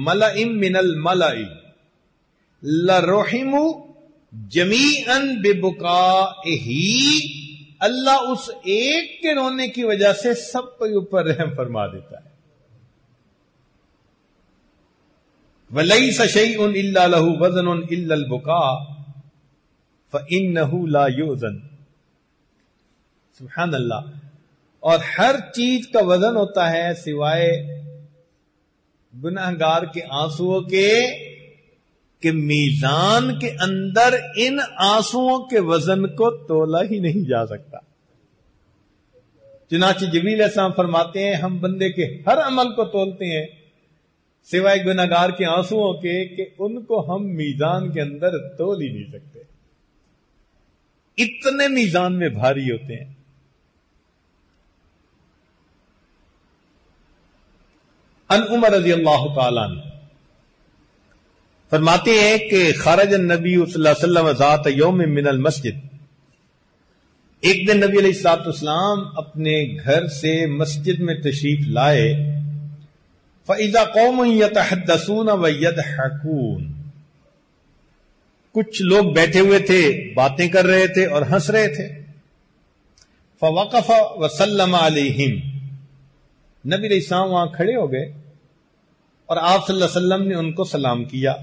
ملأ من الملأ لرحموا جمیعا ببکائہ، اللہ اس ایک کے رونے کی وجہ سے سب کے اوپر رحم فرما دیتا ہے۔ وَلَيْسَ شَيْءٌ إِلَّا لَهُ وَزْنٌ إِلَّا الْبُكَاءُ فَإِنَّهُ لَا يُؤْذَنُ۔ سبحان اللہ۔ اور ہر چیز کا وزن ہوتا ہے سوائے گناہگار کے آنسوؤں کے، کہ میزان کے اندر ان آنسوؤں کے وزن کو تولا ہی نہیں جا سکتا۔ چنانچہ جبریل علیہ السلام فرماتے ہیں ہم بندے کے ہر عمل کو تولتے ہیں سوائے گناہگار کے آنسوؤں کے، کہ ان کو ہم میزان کے اندر تول ہی نہیں سکتے، اتنے میزان میں بھاری ہوتے ہیں۔ ان عمر رضی اللہ تعالیٰ عنہ فرماتے ہیں کہ خرج النبی صلی اللہ علیہ وسلم ذات یوم من المسجد، ایک دن نبی علیہ الصلوۃ والسلام اپنے گھر سے مسجد میں تشریف لائے، فَإِذَا قَوْمٌ يَتَحَدَّثُونَ وَيَضْحَكُونَ، کچھ لوگ بیٹھے ہوئے تھے، باتیں کر رہے تھے اور ہنس رہے تھے۔ فَوَقَفَ وَسَلَّمَ عَلَيْهِمْ، نبی علیہ السلام وہاں کھڑے ہو گئے اور آپ صلی اللہ علیہ وسلم نے ان کو سلام کیا۔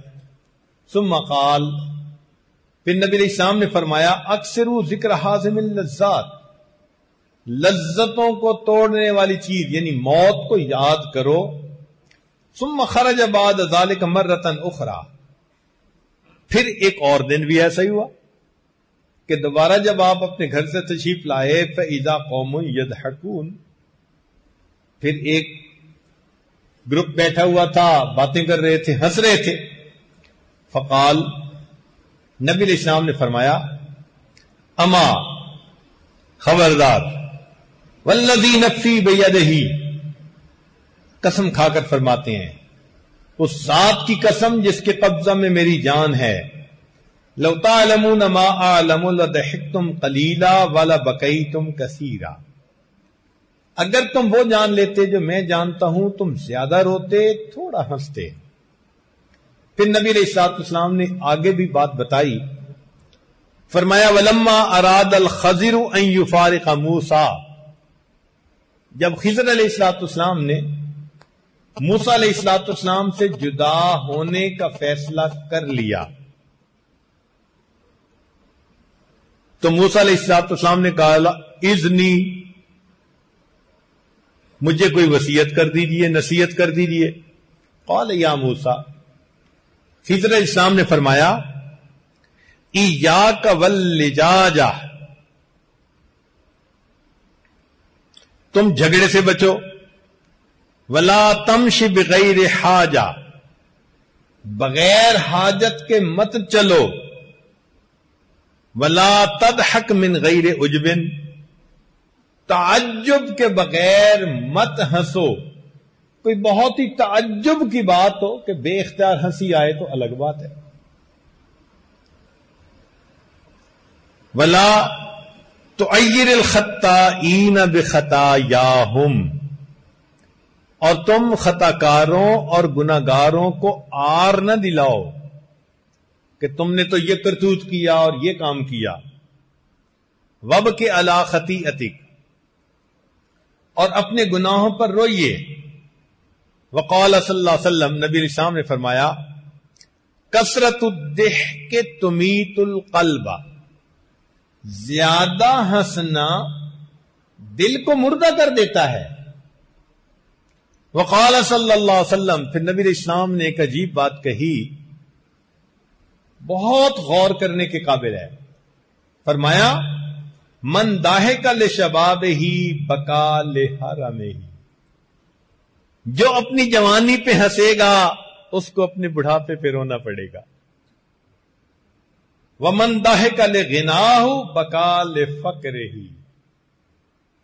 ثم قال، پھر نبی علیہ السلام نے فرمایا اکثروا ذکر حازم اللذات، لذتوں کو توڑنے والی چیز یعنی موت کو یاد کرو۔ ثم خرج بعد ذلك مرة اخرى، پھر ایک اور دن بھی ایسا ہی ہوا کہ دوبارہ جب آپ اپنے گھر سے تشریف لائے، فإذا قوم يضحكون، پھر ایک گروپ بیٹھا ہوا تھا، باتیں کر رہے تھے، ہنس رہے تھے۔ فقال، نبی علیہ السلام نے فرمایا اما، خبردار، والذی نفسی بیدہ، قسم کھا کر فرماتے ہیں اس ذات کی قسم جس کے قبضہ میں میری جان ہے، لو تعلمون ما اعلم لضحکتم قلیلا ولبکیتم کثیرا، اگر تم وہ جان لیتے جو میں جانتا ہوں تم زیادہ روتے، تھوڑا ہنستے۔ پھر نبی علیہ الصلوۃ والسلام نے آگے بھی بات بتائی، فرمایا ولما اراد الخضر ان یفارق موسیٰ، جب خضر علیہ الصلوۃ والسلام نے موسیٰ علیہ الصلوۃ والسلام سے جدا ہونے کا فیصلہ کر لیا، تو موسیٰ علیہ الصلوۃ والسلام نے کہا اذنی، مجھے کوئی وصیت کر دیجئے، نصیحت کر دیجئے۔ قال یا موسیٰ، خضر علیہ السلام نے فرمایا ایاک واللجاجہ، تم جھگڑے سے بچو، ولا تمش بغیر حاجہ، بغیر حاجت کے مت چلو، ولا تضحک من غیر عجب، تعجب کے بغیر مت ہنسو۔ کوئی بہت ہی تعجب کی بات ہو کہ بے اختیار ہنسی آئے تو الگ بات ہے۔ ولا تعیر الخطائین بخطایاہم، اور تم خطا کاروں اور گناہگاروں کو آر نہ دلاؤ کہ تم نے تو یہ کرتوت کیا اور یہ کام کیا۔ وابکی علی خطیئتک، اور اپنے گناہوں پر روئیے۔ وقال صلی اللہ علیہ وسلم، نبی علیہ السلام نے فرمایا کثرت الضحک تمیت القلب، زیادہ ہنسنا دل کو مردہ کر دیتا ہے۔ وقال صلی اللہ علیہ وسلم، پھر نبی علیہ السلام نے ایک عجیب بات کہی، بہت غور کرنے کے قابل ہے۔ فرمایا من ضاحک لشبابہ بکا لحرمہ، جو اپنی جوانی پہ ہنسے گا اس کو اپنے بڑھاپے پہ رونا پڑے گا. وَمَن ضَحِكَ لِغِنَاهُ بَكَىٰ لِفَقْرِهِ،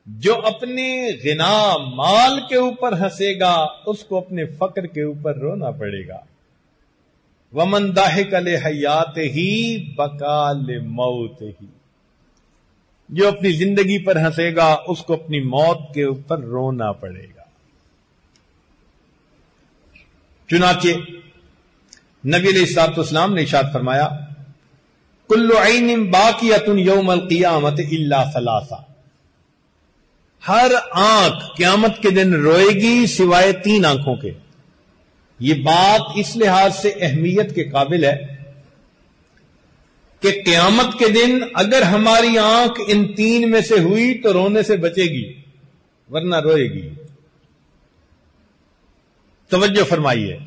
جو اپنے غنا مال کے اوپر ہنسے گا اس کو اپنے فقر کے اوپر رونا پڑے گا. وَمَن ضَحِكَ لِحَيَاتِهِ بَكَىٰ لِمَوْتِهِ، جو اپنی زندگی پر ہنسے گا اس کو اپنی موت کے اوپر رونا پڑے گا. چنانچہ نبی علیہ الصلوۃ والسلام نے ارشاد فرمایا کل عین باقیۃ یوم القیامت الا ثلاثہ، ہر آنکھ قیامت کے دن روئے گی سوائے 3 آنکھوں کے. یہ بات اس لحاظ سے اہمیت کے قابل ہے کہ قیامت کے دن اگر ہماری آنکھ ان 3 میں سے ہوئی تو رونے سے بچے گی ورنہ روئے گی. توجہ فرمائیے،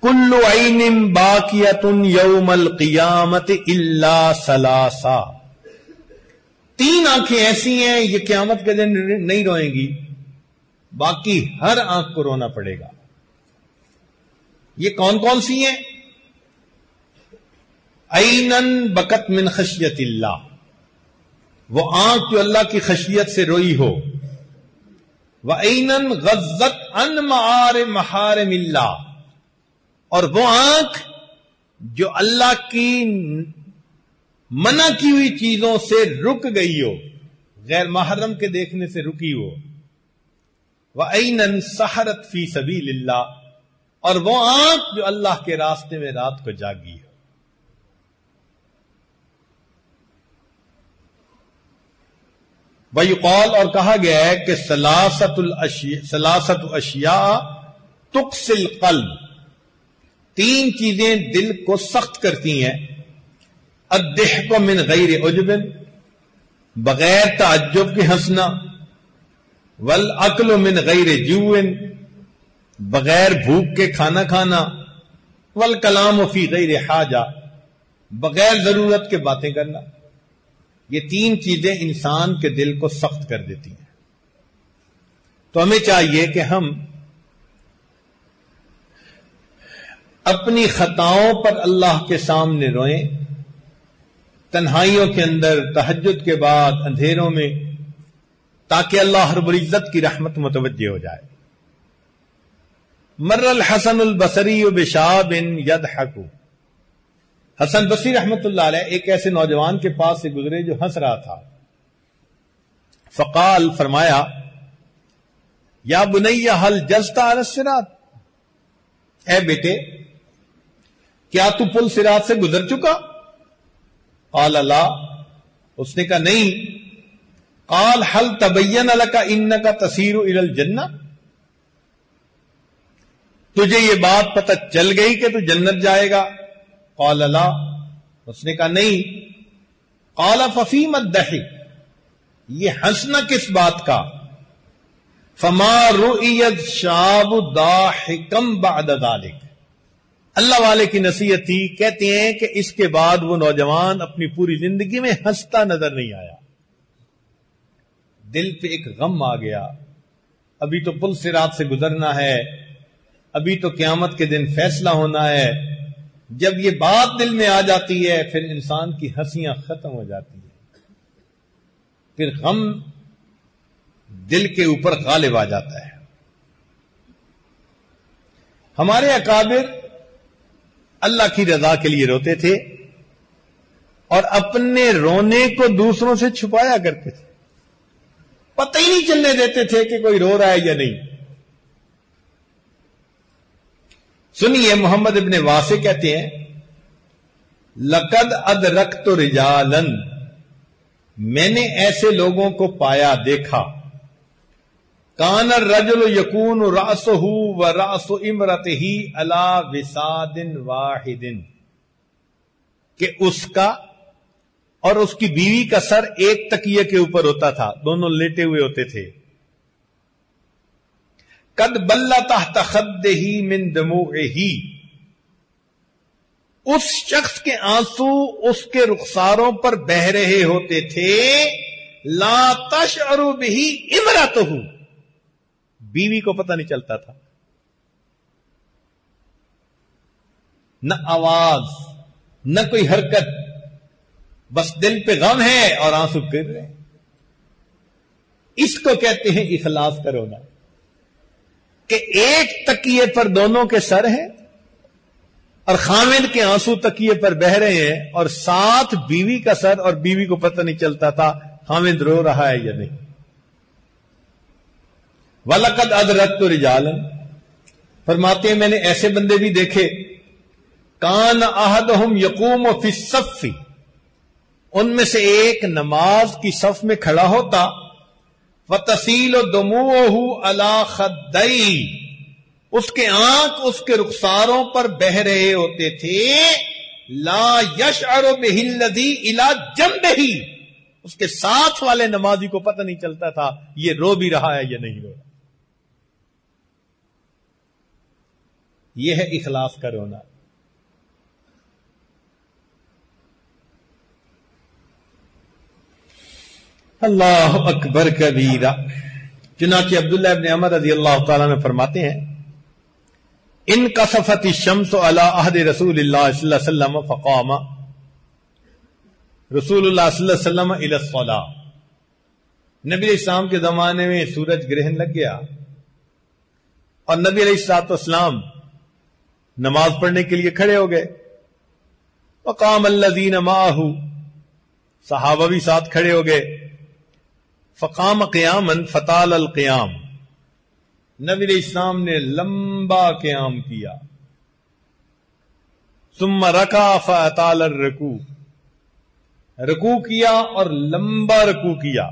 کل عین باقیۃ یوم القیامت الا ثلاثہ، 3 آنکھیں ایسی ہیں یہ قیامت کے دن نہیں روئیں گی، باقی ہر آنکھ کو رونا پڑے گا. یہ کون کون سی ہیں؟ عینن بکت من خشیت اللہ، وہ آنکھ جو اللہ کی خشیت سے روئی ہو. وعینن غضت عن محارم اللہ، اور وہ آنکھ جو اللہ کی منع کی ہوئی چیزوں سے رک گئی ہو، غیر محرم کے دیکھنے سے رکی ہو. وعینن سحرت فی سبیل اللہ، اور وہ آنکھ جو اللہ کے راستے میں رات کو جاگی ہو. ویقال، اور کہا گیا ہے کہ ثلاثت اشیاء تقسی القلب، 3 چیزیں دل کو سخت کرتی ہیں. الضحک من غیر عجب، بغیر تعجب کے ہنسنا. والاکل من غیر جوع، بغیر بھوک کے کھانا کھانا. والکلام فی غیر حاجہ، بغیر ضرورت کے باتیں کرنا. یہ 3 چیزیں انسان کے دل کو سخت کر دیتی ہیں. تو ہمیں چاہیے کہ ہم اپنی خطاؤں پر اللہ کے سامنے روئیں، تنہائیوں کے اندر، تہجد کے بعد، اندھیروں میں، تاکہ اللہ رب العزت کی رحمت متوجہ ہو جائے. مر الحسن البصری بشاب یضحک، حسن بصری رحمت اللہ علیہ ایک ایسے نوجوان کے پاس سے گزرے جو ہنس رہا تھا. فقال، فرمایا، یا بنی هل جزت علی الصراط، اے بیٹے کیا تو پل صراط سے گزر چکا؟ قال لا، اس نے کہا نہیں. قال هل تبین لک انک تسیر الی الجنہ، تجھے یہ بات پتہ چل گئی کہ تو جنت جائے گا؟ قال لا، اس نے کہا نہیں. قال ففیم الضحک، یہ ہنسنا کس بات کا؟ فما رؤیت شاب ضاحکا بعد ذلک، اللہ والے کی نصیحت تھی. کہتے ہیں کہ اس کے بعد وہ نوجوان اپنی پوری زندگی میں ہنستا نظر نہیں آیا. دل پہ ایک غم آ گیا، ابھی تو پل صراط سے گزرنا ہے، ابھی تو قیامت کے دن فیصلہ ہونا ہے. جب یہ بات دل میں آ جاتی ہے پھر انسان کی ہنسیاں ختم ہو جاتی ہیں، پھر غم دل کے اوپر غالب آ جاتا ہے. ہمارے اکابر اللہ کی رضا کے لیے روتے تھے اور اپنے رونے کو دوسروں سے چھپایا کرتے تھے، پتہ ہی نہیں چلنے دیتے تھے کہ کوئی رو رہا ہے یا نہیں. سنیے، محمد ابن واسع کہتے ہیں لقد ادرکت رجالا، میں نے ایسے لوگوں کو پایا، دیکھا. کان الرجل یکون رأسہ ورأس امرأتہ علی وساد واحد، کہ اس کا اور اس کی بیوی کا سر ایک تکیے کے اوپر ہوتا تھا، دونوں لیٹے ہوئے ہوتے تھے. قد بل تحت خدہ من دموعہ، اس شخص کے آنسو اس کے رخساروں پر بہ رہے ہوتے تھے. لا تشعر بہ امرأتہ، بیوی کو پتہ نہیں چلتا تھا، نہ آواز نہ کوئی حرکت، بس دل پہ غم ہے اور آنسو گر رہے ہیں. اس کو کہتے ہیں اخلاص کا رونا، کہ ایک تکیے پر دونوں کے سر ہیں اور خاوند کے آنسو تکیے پر بہ رہے ہیں، اور ساتھ بیوی کا سر، اور بیوی کو پتہ نہیں چلتا تھا خاوند رو رہا ہے یا نہیں. وَلَقَدْ أَدْرَكْتُ رِجَالًا، فرماتے ہیں میں نے ایسے بندے بھی دیکھے، کان احدہم یقوم فی الصف، ان میں سے ایک نماز کی صف میں کھڑا ہوتا، فَتَسِيلُ دُمُوعُهُ عَلَى خَدَّيْهِ، اس کے آنکھ اس کے رخساروں پر بہ رہے ہوتے تھے، لا یشعر بہ الذی الی جنبہ، اس کے ساتھ والے نمازی کو پتہ نہیں چلتا تھا یہ رو بھی رہا ہے یا نہیں رو رہا. یہ ہے اخلاص کا رونا. اللہ اکبر کبیرہ. چنانچہ عبداللہ ابن عمر رضی اللہ تعالیٰ عنہ فرماتے ہیں، ان کسفت الشمس علی عہد رسول اللہ صلی اللہ علیہ وسلم فقام رسول اللہ صلی اللہ علیہ وسلم الی الصلاۃ، نبی علیہ السلام کے زمانے میں سورج گرہن لگ گیا اور نبی علیہ الصلوۃ والسلام نماز پڑھنے کے لیے کھڑے ہو گئے. وقام الذین معہ، صحابہ بھی ساتھ کھڑے ہو گئے. فقام قیاما فطال القیام، نبی علیہ السلام نے لمبا قیام کیا. ثم رکع فاطال الرکوع، رکوع کیا اور لمبا رکوع کیا.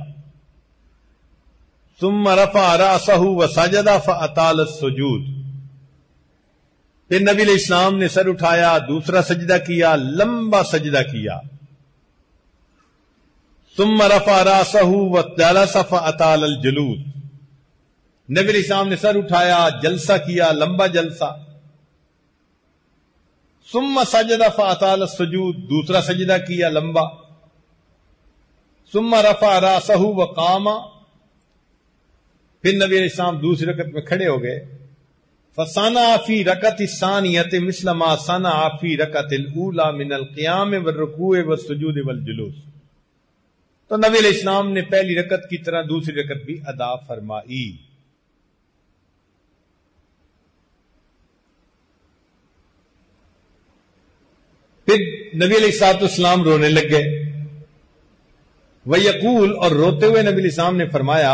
ثم رفع رأسہ وسجد فاطال السجود، پھر نبی علیہ السلام نے سر اٹھایا، دوسرا سجدہ کیا، لمبا سجدہ کیا. ثم رفع رأسہ وجلس فاطال الجلوس، نبی علیہ السلام نے سر اٹھایا، جلسہ کیا، لمبا جلسہ. ثم سجد فاطال السجود، دوسرا سجدہ کیا، لمبا. ثم رفع رأسہ وقام، پھر نبی علیہ السلام دوسری رکعت میں کھڑے ہو گئے. فصنع فی رکعت الثانیۃ مثل ما صنع فی رکعت الاولی من القیام والرکوع والسجود والجلوس، تو نبی علیہ السلام نے پہلی رکعت کی طرح دوسری رکعت بھی ادا فرمائی. پھر نبی علیہ الصلوۃ والسلام رونے لگ گئے. وَيَقُولُ، اور روتے ہوئے نبی علیہ السلام نے فرمایا،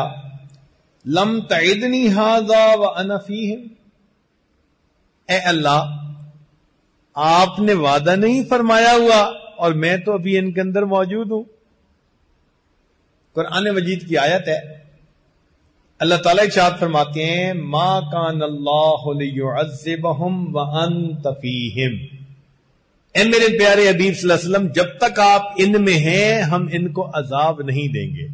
لم تعدنی ھذا وانا فیہم، اے اللہ آپ نے وعدہ نہیں فرمایا ہوا اور میں تو ابھی ان کے اندر موجود ہوں. قرآن مجید کی آیت ہے، اللہ تعالیٰ ارشاد فرماتے ہیں، ما کان اللہ لیعذبہم وانت فیہم، اے میرے پیارے حبیب صلی اللہ علیہ وسلم جب تک آپ ان میں ہیں ہم ان کو عذاب نہیں دیں گے،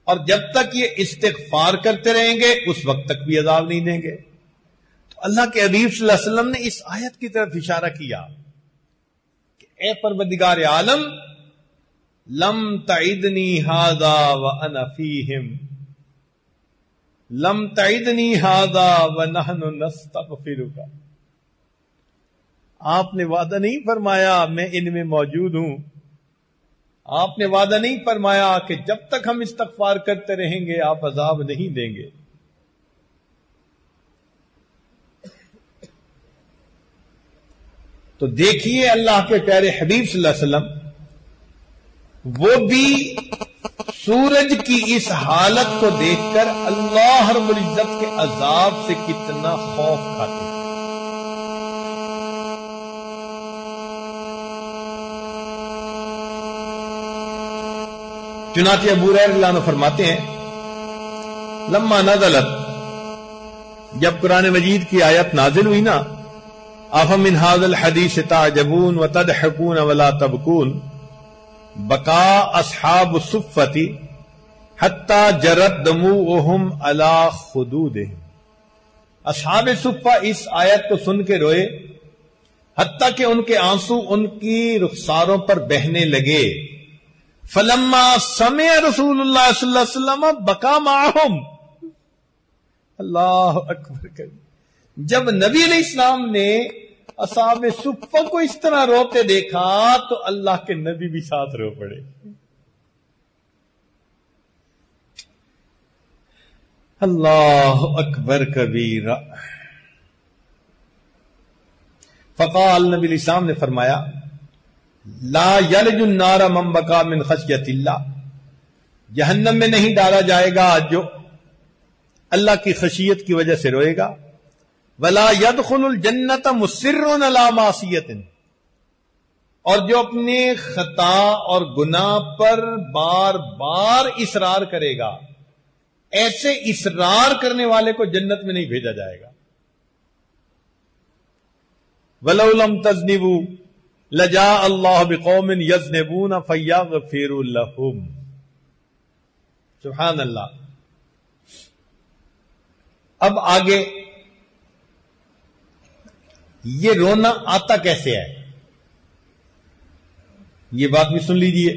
اور جب تک یہ استغفار کرتے رہیں گے اس وقت تک بھی عذاب نہیں دیں گے. تو اللہ کے حبیب صلی اللہ علیہ وسلم نے اس آیت کی طرف اشارہ کیا کہ اے پروردگار عالم، لم تعدنی ھذا وانا فیہم، لم تعدنی ھذا ونحن نستغفرک، آپ نے وعدہ نہیں فرمایا میں ان میں موجود ہوں، آپ نے وعدہ نہیں فرمایا کہ جب تک ہم استغفار کرتے رہیں گے آپ عذاب نہیں دیں گے. تو دیکھیے اللہ کے پیارے حبیب صلی اللہ علیہ وسلم وہ بھی سورج کی اس حالت کو دیکھ کر اللہ رب العزت کے عذاب سے کتنا خوف کھاتے ہیں. چنانچہ ابو ہریرہ رضی اللہ عنہ فرماتے ہیں، لما نزلت، جب قرآن مجید کی آیت نازل ہوئی نا، افمن ھذا الحدیث تعجبون وتضحکون ولا تبکون، بکا اصحاب الصفۃ حتی جرت دموعہم علی خدودہم، اصحاب صفہ اس آیت کو سن کے روئے حتیٰ کہ ان کے آنسو ان کی رخساروں پر بہنے لگے. فلما سمع رسول اللہ صلی اللہ علیہ وسلم بکا معہم، اللہ اکبر کبھی. جب نبی علیہ السلام نے اصحاب صفہ کو اس طرح روتے دیکھا تو اللہ کے نبی بھی ساتھ رو پڑے. اللہ اکبر کبیرہ. فقال نبی علیہ السلام نے فرمایا لا یلج النار من بکا من خشیت اللہ، جہنم میں نہیں ڈالا جائے گا جو اللہ کی خشیت کی وجہ سے روئے گا. ولا يدخل الجنت مصر علی معصیت، اور جو اپنے خطا اور گناہ پر بار بار اصرار کرے گا، ایسے اصرار کرنے والے کو جنت میں نہیں بھیجا جائے گا. وَلَوْ لَمْ تَذْنِبُوا لَجَاءَ اللَّهُ بِقَوْمٍ يَذْنِبُونَ فَيَغْفِرُ لَهُمْ. سبحان اللہ. اب آگے یہ رونا آتا کیسے ہے، یہ بات بھی سن لیجئے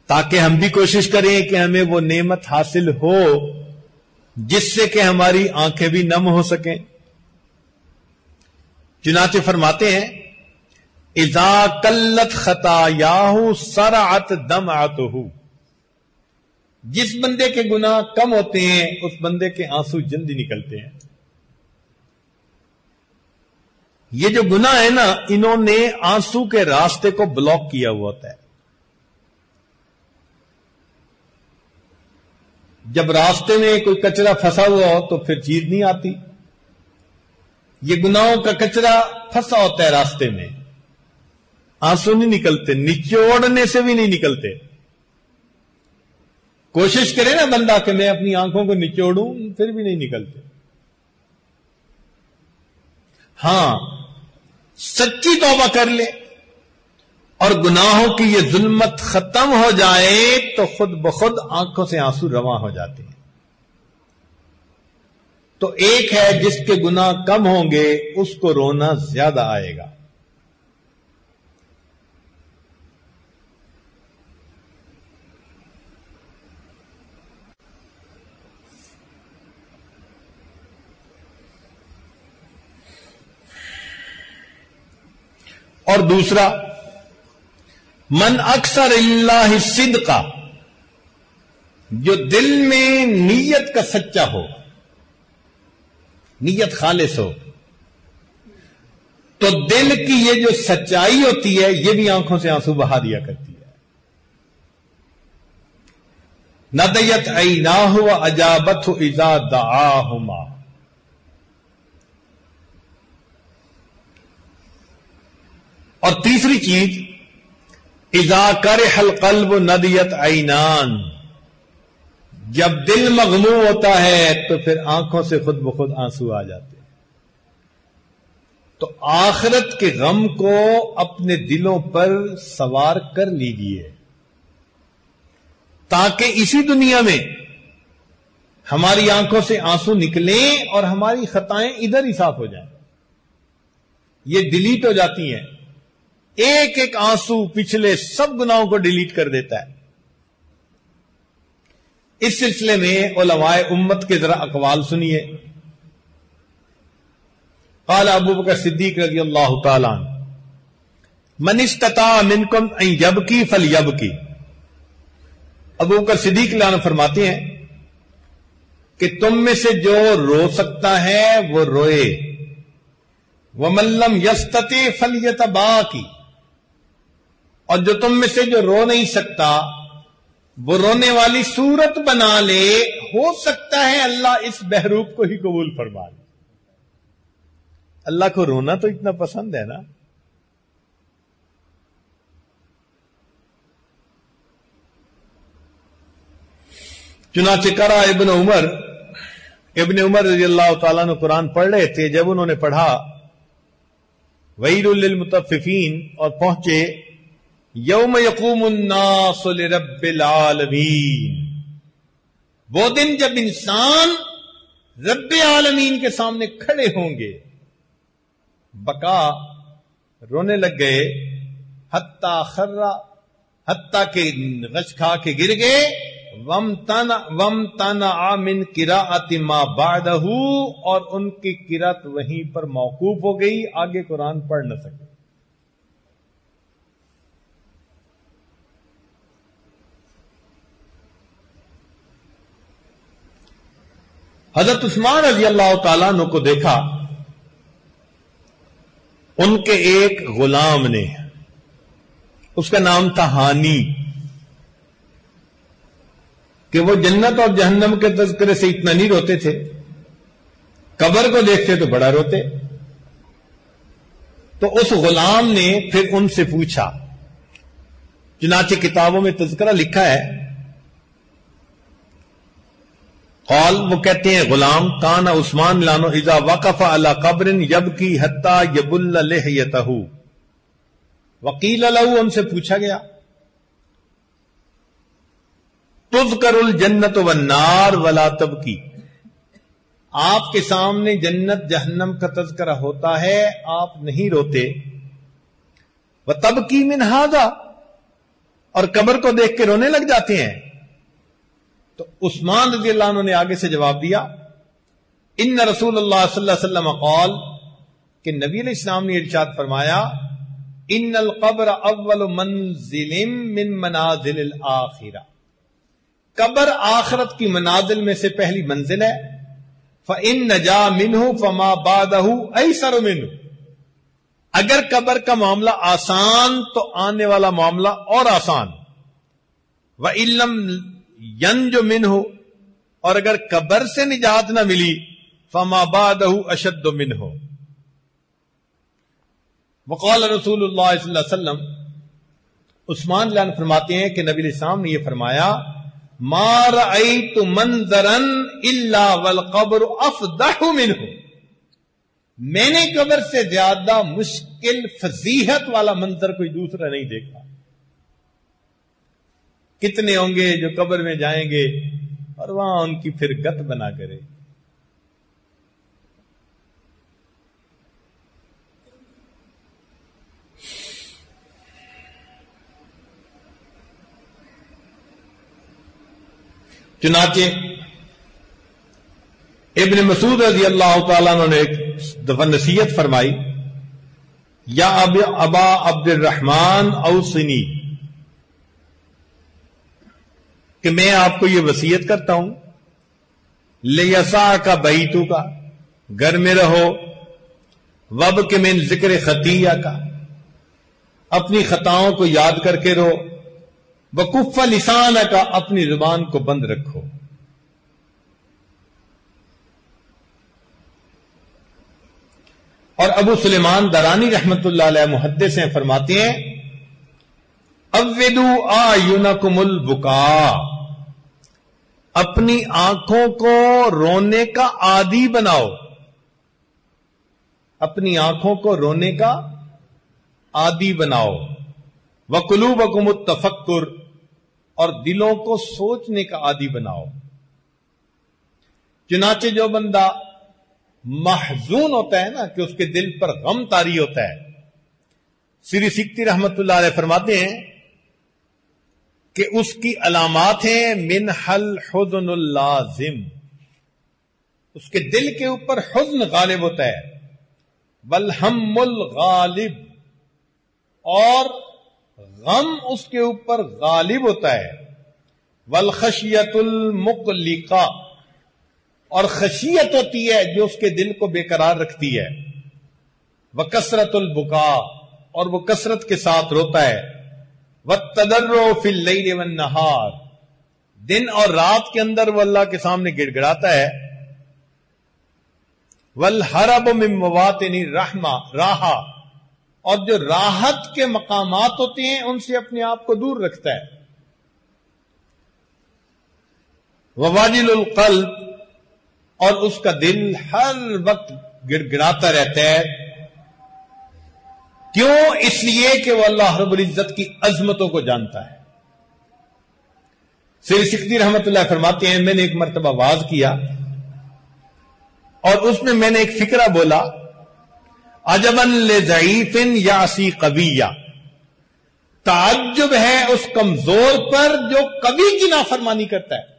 تاکہ ہم بھی کوشش کریں کہ ہمیں وہ نعمت حاصل ہو جس سے کہ ہماری آنکھیں بھی نم ہو سکیں. چنانچہ فرماتے ہیں اذا قلت خطایاہ سرعت دمعتہ، جس بندے کے گناہ کم ہوتے ہیں اس بندے کے آنسو جلدی نکلتے ہیں. یہ جو گناہ ہے نا، انہوں نے آنسو کے راستے کو بلاک کیا ہوا ہوتا ہے. جب راستے میں کوئی کچرا پھنسا ہوا ہو تو پھر چیز نہیں آتی. یہ گناہوں کا کچرا پھنسا ہوتا ہے راستے میں، آنسو نہیں نکلتے، نچوڑنے سے بھی نہیں نکلتے. کوشش کرے نا بندہ کہ میں اپنی آنکھوں کو نچوڑوں، پھر بھی نہیں نکلتے. ہاں، سچی توبہ کر لے اور گناہوں کی یہ ظلمت ختم ہو جائے تو خود بخود آنکھوں سے آنسو رواں ہو جاتے ہیں. تو ایک ہے جس کے گناہ کم ہوں گے اس کو رونا زیادہ آئے گا. اور دوسرا من اکثر اللہ صدقہ، جو دل میں نیت کا سچا ہو، نیت خالص ہو، تو دل کی یہ جو سچائی ہوتی ہے یہ بھی آنکھوں سے آنسو بہا دیا کرتی ہے. ندیت عیناہ واجابتہ اذا دعاہما. اور تیسری چیز اذا کرح القلب ندیت عینان، جب دل مغموم ہوتا ہے تو پھر آنکھوں سے خود بخود آنسو آ جاتے ہیں. تو آخرت کے غم کو اپنے دلوں پر سوار کر لیجیے تاکہ اسی دنیا میں ہماری آنکھوں سے آنسو نکلیں اور ہماری خطائیں ادھر ہی صاف ہو جائیں. یہ ڈیلیٹ ہو جاتی ہیں. ایک ایک آنسو پچھلے سب گناہوں کو ڈیلیٹ کر دیتا ہے. اس سلسلے میں علماء امت کے ذرا اقوال سنیے. قال ابو بکر صدیق رضی اللہ تعالی عنہ من استطاع منکم ان یبکی فلیبکی. ابو بکر صدیق رضی اللہ عنہ فرماتے ہیں کہ تم میں سے جو رو سکتا ہے وہ روئے. ومن لم یستطع فلیتباکی، اور جو تم میں سے جو رو نہیں سکتا وہ رونے والی صورت بنا لے. ہو سکتا ہے اللہ اس بہروپ کو ہی قبول فرما لے. اللہ کو رونا تو اتنا پسند ہے نا. چنانچہ قرأ ابن عمر رضی اللہ تعالیٰ نے قرآن پڑھ رہے تھے. جب انہوں نے پڑھا ویل للمطففین اور پہنچے یوم یقوم الناس لرب العالمین، وہ دن جب انسان رب العالمین کے سامنے کھڑے ہوں گے. بکا، رونے لگ گئے. حتی خرا، حتی کہ غش کھا کے گر گئے. وَامْتَنَعَ مِنْ قِرَاءَةِ مَا بَعْدَهُ، اور ان کی قرات وہیں پر موقوف ہو گئی، آگے قرآن پڑھ نہ سکے۔ حضرت عثمان رضی اللہ تعالیٰ عنہ کو دیکھا ان کے ایک غلام نے، اس کا نام تھا ہانی، کہ وہ جنت اور جہنم کے تذکرے سے اتنا نہیں روتے تھے، قبر کو دیکھتے تو بڑا روتے۔ تو اس غلام نے پھر ان سے پوچھا، چنانچہ کتابوں میں تذکرہ لکھا ہے، قال، وہ کہتے ہیں غلام، کان عثمان لانو اذا وقف علی قبر یبکی حتی یبل لحیتہ، وقیل له، ان سے پوچھا گیا، تذکر الجنت والنار ولا تبکی، آپ کے سامنے جنت جہنم کا تذکرہ ہوتا ہے، آپ نہیں روتے، وتبکی من ھذا، اور قبر کو دیکھ کے رونے لگ جاتے ہیں۔ تو عثمان رضی اللہ عنہ نے آگے سے جواب دیا، ان رسول اللہ صلی اللہ علیہ وسلم قال، کہ نبی علیہ السلام نے ارشاد فرمایا، ان القبر اول منزل من منازل الاخرہ، قبر آخرت کی منازل میں سے پہلی منزل ہے، فإن نجا منہ فما بعدہ ایسر منہ، اگر قبر کا معاملہ آسان تو آنے والا معاملہ اور آسان، وإن لم ینج منہ، اور اگر قبر سے نجات نہ ملی، فما بعدہ اشد منہ۔ وقال رسول اللہ صلی اللہ علیہ وسلم، عثمان لان فرماتے ہیں کہ نبی علیہ السلام نے یہ فرمایا، ما رأیت منظرا الا والقبر افضح منہ، میں نے قبر سے زیادہ مشکل فضیحت والا منظر کوئی دوسرا نہیں دیکھا۔ کتنے ہوں گے جو قبر میں جائیں گے اور وہاں ان کی پھر گت بنا کرے۔ چنانچہ ابن مسعود رضی اللہ تعالیٰ عنہ نے ایک دفعہ نصیحت فرمائی، یا ابا عبد الرحمن اوصنی، کہ میں آپ کو یہ وصیت کرتا ہوں، لیسعک بیتک، گھر میں رہو، وابک من ذکر خطیئک، اپنی خطاؤں کو یاد کر کے رو، وکف لسانک، اپنی زبان کو بند رکھو۔ اور ابو سلیمان درانی رحمت اللہ علیہ محدث ہیں، فرماتے ہیں، عودوا اعینکم البکاء، اپنی آنکھوں کو رونے کا عادی بناؤ، اپنی آنکھوں کو رونے کا عادی بناؤ، وقلوبکم التفکر، اور دلوں کو سوچنے کا عادی بناؤ۔ چنانچہ جو بندہ محزون ہوتا ہے نا، کہ اس کے دل پر غم طاری ہوتا ہے، سری سکتی رحمت اللہ علیہ فرماتے ہیں کہ اس کی علامات ہیں، منحل حزن اللازم، اس کے دل کے اوپر حزن غالب ہوتا ہے، والہم الغالب، اور غم اس کے اوپر غالب ہوتا ہے، والخشیت المقلقہ، اور خشیت ہوتی ہے جو اس کے دل کو بے قرار رکھتی ہے، وکثرت البکاء، اور وہ کثرت کے ساتھ روتا ہے، والتضرع فی اللیل والنہار، دن اور رات کے اندر وہ اللہ کے سامنے گڑ گڑاتا ہے، والحرب من مواطن الرحمہ راحہ، اور جو راحت کے مقامات ہوتے ہیں ان سے اپنے آپ کو دور رکھتا ہے، وواجل القلب، اور اس کا دل ہر وقت گڑ گڑاتا رہتا ہے، کیوں؟ اس لیے کہ وہ اللہ رب العزت کی عظمتوں کو جانتا ہے۔ سری سکتی رحمت اللہ فرماتے ہیں، میں نے ایک مرتبہ واز کیا اور اس میں نے ایک فکرہ بولا، عجبا لضعیف یعصی قویہ، تعجب ہے اس کمزور پر جو کبھی کی نافرمانی کرتا ہے.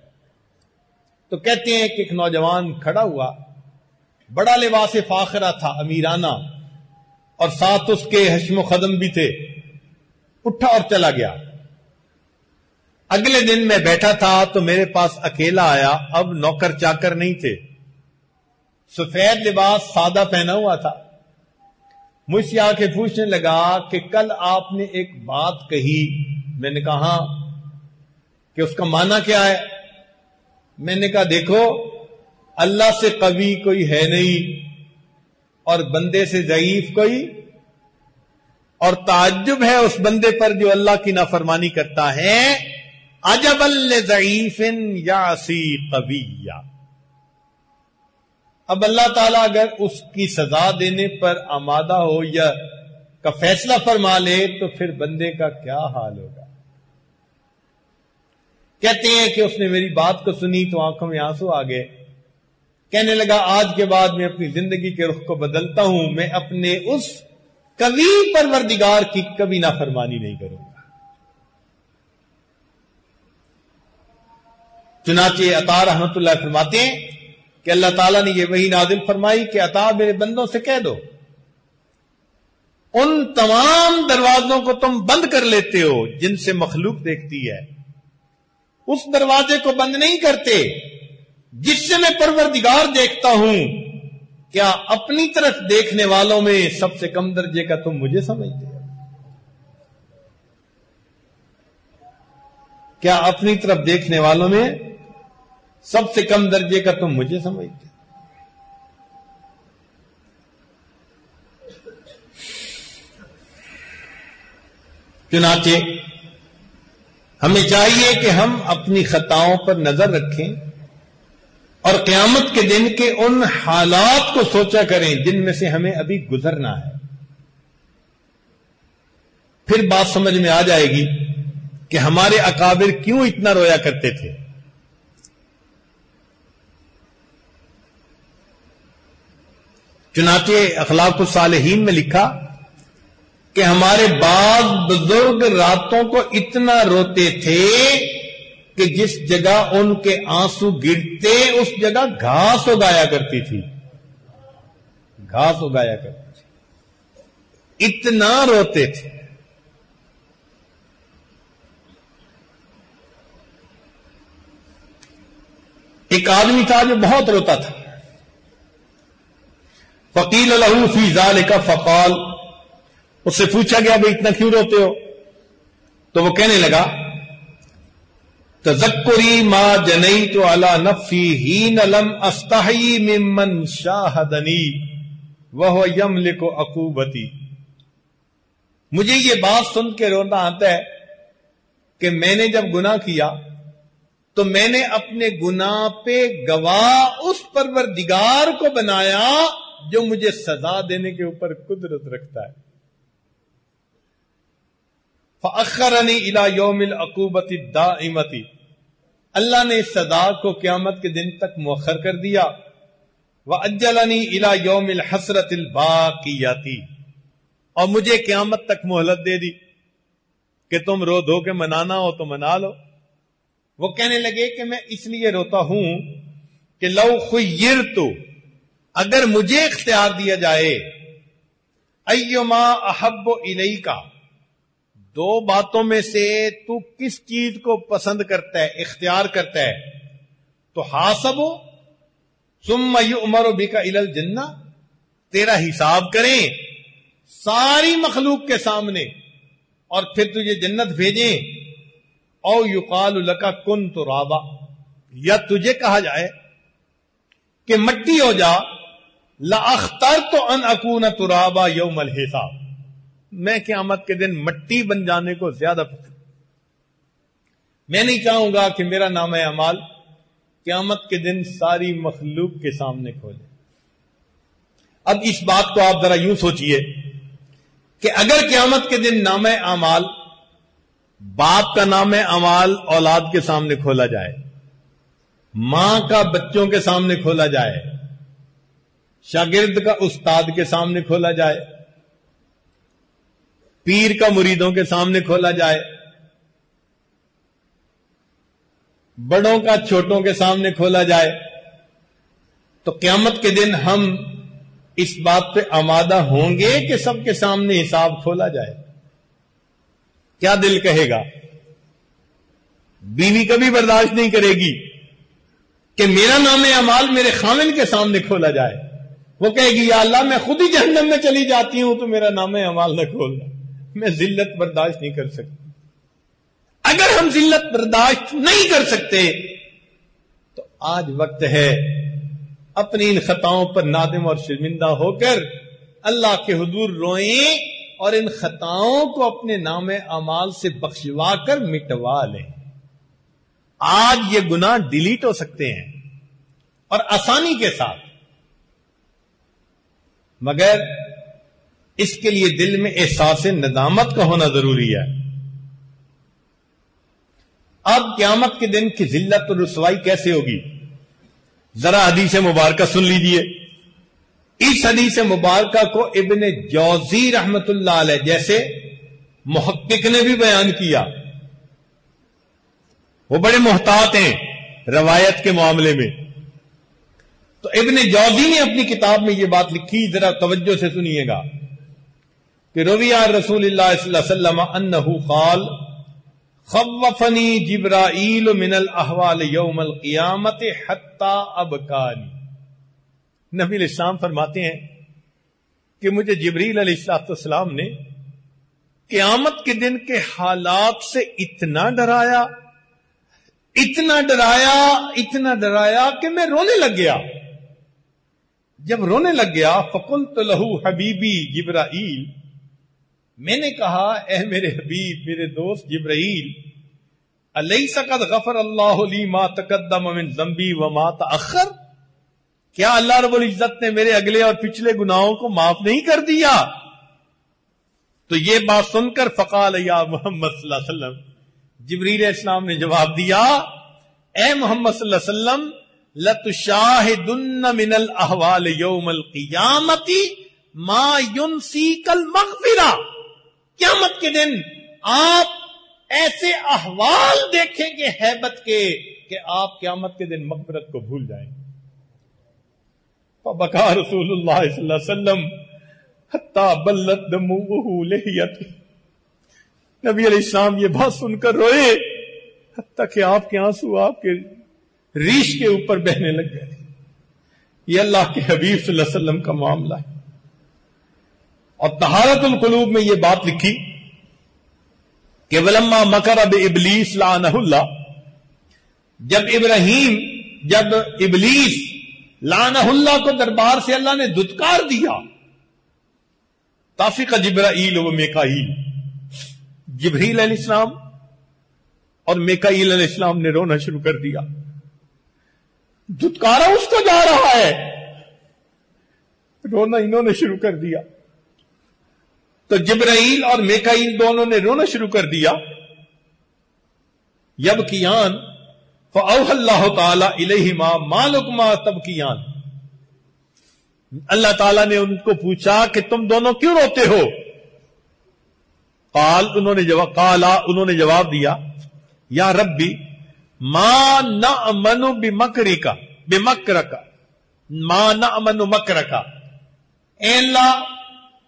تو کہتے ہیں کہ ایک نوجوان کھڑا ہوا، بڑا لباس فاخرہ تھا، امیرانہ، اور ساتھ اس کے حشم و خدم بھی تھے. اٹھا اور چلا گیا. اگلے دن میں بیٹھا تھا تو میرے پاس اکیلا آیا. اب نوکر چاکر نہیں تھے، سفید لباس سادہ پہنا ہوا تھا. مجھ سے آ کے پوچھنے لگا کہ کل آپ نے ایک بات کہی. میں نے کہا ہاں. کہ اس کا معنی کیا ہے؟ میں نے کہا دیکھو، اللہ سے قوی کوئی ہے نہیں اور بندے سے ضعیف کوئی، اور تعجب ہے اس بندے پر جو اللہ کی نافرمانی کرتا ہے. عجبا لضعیف یعصی قویا. اب اللہ تعالیٰ اگر اس کی سزا دینے پر آمادہ ہو یا کا فیصلہ فرما لے تو پھر بندے کا کیا حال ہوگا. کہتے ہیں کہ اس نے میری بات کو سنی تو آنکھوں میں آنسو آ گئے. کہنے لگا آج کے بعد میں اپنی زندگی کے رخ کو بدلتا ہوں، میں اپنے اس قوی پروردگار کی کبھی نافرمانی نہیں کروں گا. چنانچہ عطا رحمت اللہ فرماتے ہیں کہ اللہ تعالیٰ نے یہ وحی نازل فرمائی کہ عطا میرے بندوں سے کہہ دو، ان تمام دروازوں کو تم بند کر لیتے ہو جن سے مخلوق دیکھتی ہے، اس دروازے کو بند نہیں کرتے جس سے میں پروردگار دیکھتا ہوں. کیا اپنی طرف دیکھنے والوں میں سب سے کم درجے کا تم مجھے سمجھتے ہو؟ کیا اپنی طرف دیکھنے والوں میں سب سے کم درجے کا تم مجھے سمجھتے ہو؟ چنانچہ ہمیں چاہیے کہ ہم اپنی خطاؤں پر نظر رکھیں اور قیامت کے دن کے ان حالات کو سوچا کریں جن میں سے ہمیں ابھی گزرنا ہے. پھر بات سمجھ میں آ جائے گی کہ ہمارے اکابر کیوں اتنا رویا کرتے تھے. چنانچہ اخلاق الصالحین میں لکھا کہ ہمارے بعض بزرگ راتوں کو اتنا روتے تھے کہ جس جگہ ان کے آنسو گرتے اس جگہ گھاس اگایا کرتی تھی. گھاس اگایا کرتی تھی، اتنا روتے تھے. ایک آدمی تھا جو بہت روتا تھا. فقیل له فی ذلک فقال، اس سے پوچھا گیا بھئی اتنا کیوں روتے ہو؟ تو وہ کہنے لگا تذکری ما جنیت علی نفسی حین لم استحی ممن شاہدنی وہو یملک عقوبتی. مجھے یہ بات سن کے رونا آتا ہے کہ میں نے جب گناہ کیا تو میں نے اپنے گناہ پہ گواہ اس پروردگار کو بنایا جو مجھے سزا دینے کے اوپر قدرت رکھتا ہے. فأخرنی الی یوم العقوبۃ الدائمۃ، اللہ نے اس سزا کو قیامت کے دن تک مؤخر کر دیا. وأجلنی الی یوم الحسرۃ الباقیۃ، اور مجھے قیامت تک مہلت دے دی کہ تم رو دھو کے منانا ہو تو منا لو. وہ کہنے لگے کہ میں اس لیے روتا ہوں کہ لو خیرت، اگر مجھے اختیار دیا جائے، ایما احب الیک، دو باتوں میں سے تو کس چیز کو پسند کرتا ہے، اختیار کرتا ہے، تو حاسب ثم یؤمر بک الی الجنہ، تیرا حساب کریں ساری مخلوق کے سامنے اور پھر تجھے جنت بھیجیں، او یقال لک کن ترابا، یا تجھے کہا جائے کہ مٹی ہو جا، لَأَخْتَرْتُ أَنْ أَكُونَ تُرَابًا يَوْمَ الْحِسَابِ، میں قیامت کے دن مٹی بن جانے کو زیادہ پسند. میں نہیں چاہوں گا کہ میرا نامہ اعمال قیامت کے دن ساری مخلوق کے سامنے کھولے. اب اس بات کو آپ ذرا یوں سوچئے کہ اگر قیامت کے دن نامہ اعمال، باپ کا نامہ اعمال اولاد کے سامنے کھولا جائے، ماں کا بچوں کے سامنے کھولا جائے، شاگرد کا استاد کے سامنے کھولا جائے، پیر کا مریدوں کے سامنے کھولا جائے، بڑوں کا چھوٹوں کے سامنے کھولا جائے، تو قیامت کے دن ہم اس بات پہ آمادہ ہوں گے کہ سب کے سامنے حساب کھولا جائے؟ کیا دل کہے گا؟ بیوی کبھی برداشت نہیں کرے گی کہ میرا نام اعمال میرے خامن کے سامنے کھولا جائے. وہ کہے گی یا اللہ میں خود ہی جہنم میں چلی جاتی ہوں تو میرا نام اعمال نہ کھولنا، میں ذلت برداشت نہیں کر سکتی. اگر ہم ذلت برداشت نہیں کر سکتے تو آج وقت ہے اپنی ان خطاؤں پر نادم اور شرمندہ ہو کر اللہ کے حضور روئیں اور ان خطاؤں کو اپنے نام اعمال سے بخشوا کر مٹوا لیں. آج یہ گناہ ڈیلیٹ ہو سکتے ہیں اور آسانی کے ساتھ، مگر اس کے لیے دل میں احساس ندامت کا ہونا ضروری ہے. اب قیامت کے دن کی ذلت اور رسوائی کیسے ہوگی؟ ذرا حدیث مبارکہ سن لیجئے. اس حدیث مبارکہ کو ابن جوزی رحمت اللہ علیہ جیسے محقق نے بھی بیان کیا. وہ بڑے محتاط ہیں روایت کے معاملے میں. تو ابن جوزی نے اپنی کتاب میں یہ بات لکھی، ذرا توجہ سے سنیے گا، کہ روی عن رسول اللہ صلی اللہ علیہ وسلم انہ قال خوفنی جبرائیل من الاحوال یوم القیامت حتی ابکانی. نبی علیہ السلام فرماتے ہیں کہ مجھے جبریل علیہ السلام نے قیامت کے دن کے حالات سے اتنا ڈرایا کہ میں رونے لگ گیا. جب رونے لگ گیا فقلت لہ حبیبی جبرائیل، میں نے کہا اے میرے حبیب، میرے دوست جبرائیل، الیس قد غفر اللہ لی ما تقدم من ذنبی وما تأخر، کیا اللہ رب العزت نے میرے اگلے اور پچھلے گناہوں کو معاف نہیں کر دیا؟ تو یہ بات سن کر فقال یا محمد صلی اللہ علیہ وسلم، جبریل علیہ السلام نے جواب دیا، اے محمد صلی اللہ علیہ وسلم، لَتُشَاهِدُنَّ مِنَ الْأَحْوَالِ يَوْمَ الْقِيَامَةِ مَا يُنْسِيكَ الْمَغْفِرَةِ، قیامت کے دن آپ ایسے احوال دیکھیں گے ہیبت کے کہ آپ قیامت کے دن مغفرت کو بھول جائیں گے. فَبَكَى رسول اللہ صلی اللہ علیہ وسلم حَتَّى بَلَّتْ دَمُوعُهُ لِحْيَتِهِ. نبی علیہ السلام یہ بات سن کر روئے حتیٰ کہ آپ کے آنسو آپ کے ریش کے اوپر بہنے لگ گئے. یہ اللہ کے حبیب صلی اللہ علیہ وسلم کا معاملہ ہے. اور طہارت القلوب میں یہ بات لکھی کہ وَلَمَّا مَكَرَ بِإِبْلِيسَ لَعَنَهُ اللَّهُ، جب ابلیس لعنہ اللہ کو دربار سے اللہ نے دھتکار دیا، طافق جبرائیل و میکائیل، جبریل علیہ السلام اور میکائیل علیہ السلام نے رونا شروع کر دیا. دھتکارا اس کو جا رہا ہے، رونا انہوں نے شروع کر دیا. تو جبرائیل اور میکائیل دونوں نے رونا شروع کر دیا. یبکیان فاوحى اللہ تعالی الیہما ما لکما تبکیان، اللہ تعالیٰ نے ان کو پوچھا کہ تم دونوں کیوں روتے ہو؟ انہوں نے جواب دیا یا ربی ما نأمن بمکرک ما نأمن مکرک، اے اللہ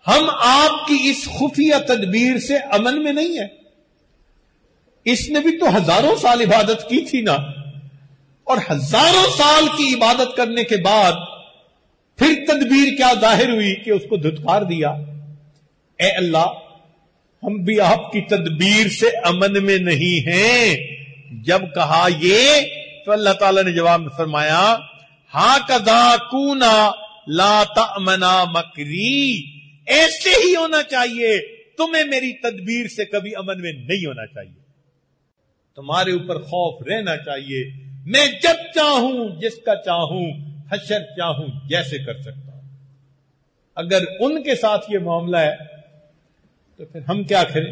ہم آپ کی اس خفیہ تدبیر سے امن میں نہیں ہیں. اس نے بھی تو ہزاروں سال عبادت کی تھی نا، اور ہزاروں سال کی عبادت کرنے کے بعد پھر تدبیر کیا ظاہر ہوئی کہ اس کو دھتکار دیا. اے اللہ ہم بھی آپ کی تدبیر سے امن میں نہیں ہیں. جب کہا یہ تو اللہ تعالیٰ نے جواب میں فرمایا ہَكَذَا كُونَا لَا تَأْمَنَا مَكْرِي، ایسے ہی ہونا چاہیے، تمہیں میری تدبیر سے کبھی امن میں نہیں ہونا چاہیے، تمہارے اوپر خوف رہنا چاہیے. میں جب چاہوں جس کا چاہوں حشر چاہوں جیسے کر سکتا ہوں. اگر ان کے ساتھ یہ معاملہ ہے تو پھر ہم کیا کریں؟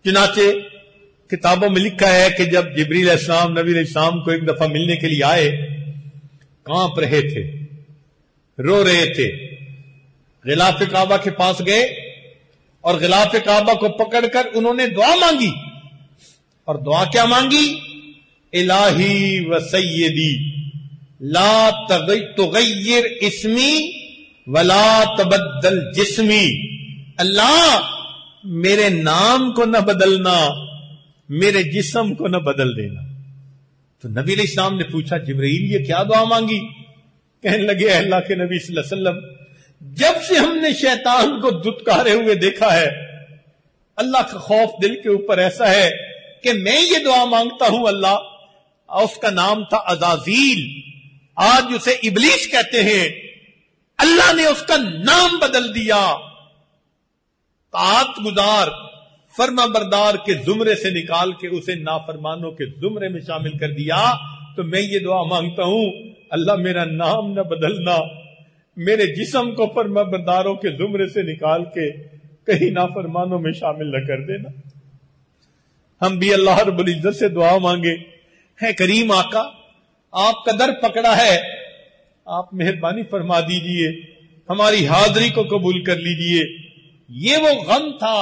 چنانچہ کتابوں میں لکھا ہے کہ جب جبریل علیہ السلام نبی علیہ السلام کو ایک دفعہ ملنے کے لیے آئے، کانپ رہے تھے، رو رہے تھے، غلاف کعبہ کے پاس گئے اور غلاف کعبہ کو پکڑ کر انہوں نے دعا مانگی. اور دعا کیا مانگی؟ الہی و سیدی لا تغیر اسمی ولا تبدل جسمی. اللہ میرے نام کو نہ بدلنا، میرے جسم کو نہ بدل دینا. تو نبی علیہ السلام نے پوچھا جبرائیل یہ کیا دعا مانگی؟ کہنے لگے اے اللہ کے نبی صلی اللہ علیہ وسلم، جب سے ہم نے شیطان کو دھتکارے ہوئے دیکھا ہے، اللہ کا خوف دل کے اوپر ایسا ہے کہ میں یہ دعا مانگتا ہوں اللہ، اس کا نام تھا عزازیل، آج اسے ابلیس کہتے ہیں، اللہ نے اس کا نام بدل دیا، طاعت گزار فرما بردار کے زمرے سے نکال کے اسے نافرمانوں کے زمرے میں شامل کر دیا. تو میں یہ دعا مانگتا ہوں اللہ میرا نام نہ بدلنا، میرے جسم کو فرما برداروں کے زمرے سے نکال کے کہیں نافرمانوں میں شامل نہ کر دینا. ہم بھی اللہ رب العزت سے دعا مانگے. ہے کریم آقا آپ کا در پکڑا ہے، آپ مہربانی فرما دیجئے، ہماری حاضری کو قبول کر لیجئے. یہ وہ غم تھا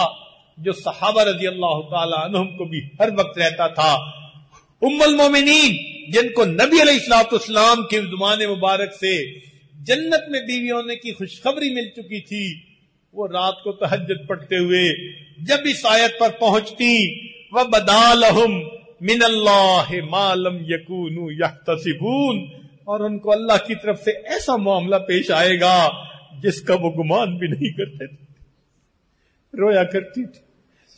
جو صحابہ رضی اللہ تعالی عنہم کو بھی ہر وقت رہتا تھا. ام المومنین جن کو نبی علیہ الصلوۃ والسلام کے زمان مبارک سے جنت میں بیوی ہونے کی خوشخبری مل چکی تھی، وہ رات کو تہجد پڑھتے ہوئے جب اس آیت پر پہنچتی وَبَدَا لَهُم مِّنَ اللَّهِ مَا لَمْ يَكُونُوا يَحْتَسِبُونَ، اور ان کو اللہ کی طرف سے ایسا معاملہ پیش آئے گا جس کا وہ گمان بھی نہیں کرتے تھے. رویا کرتی تھی،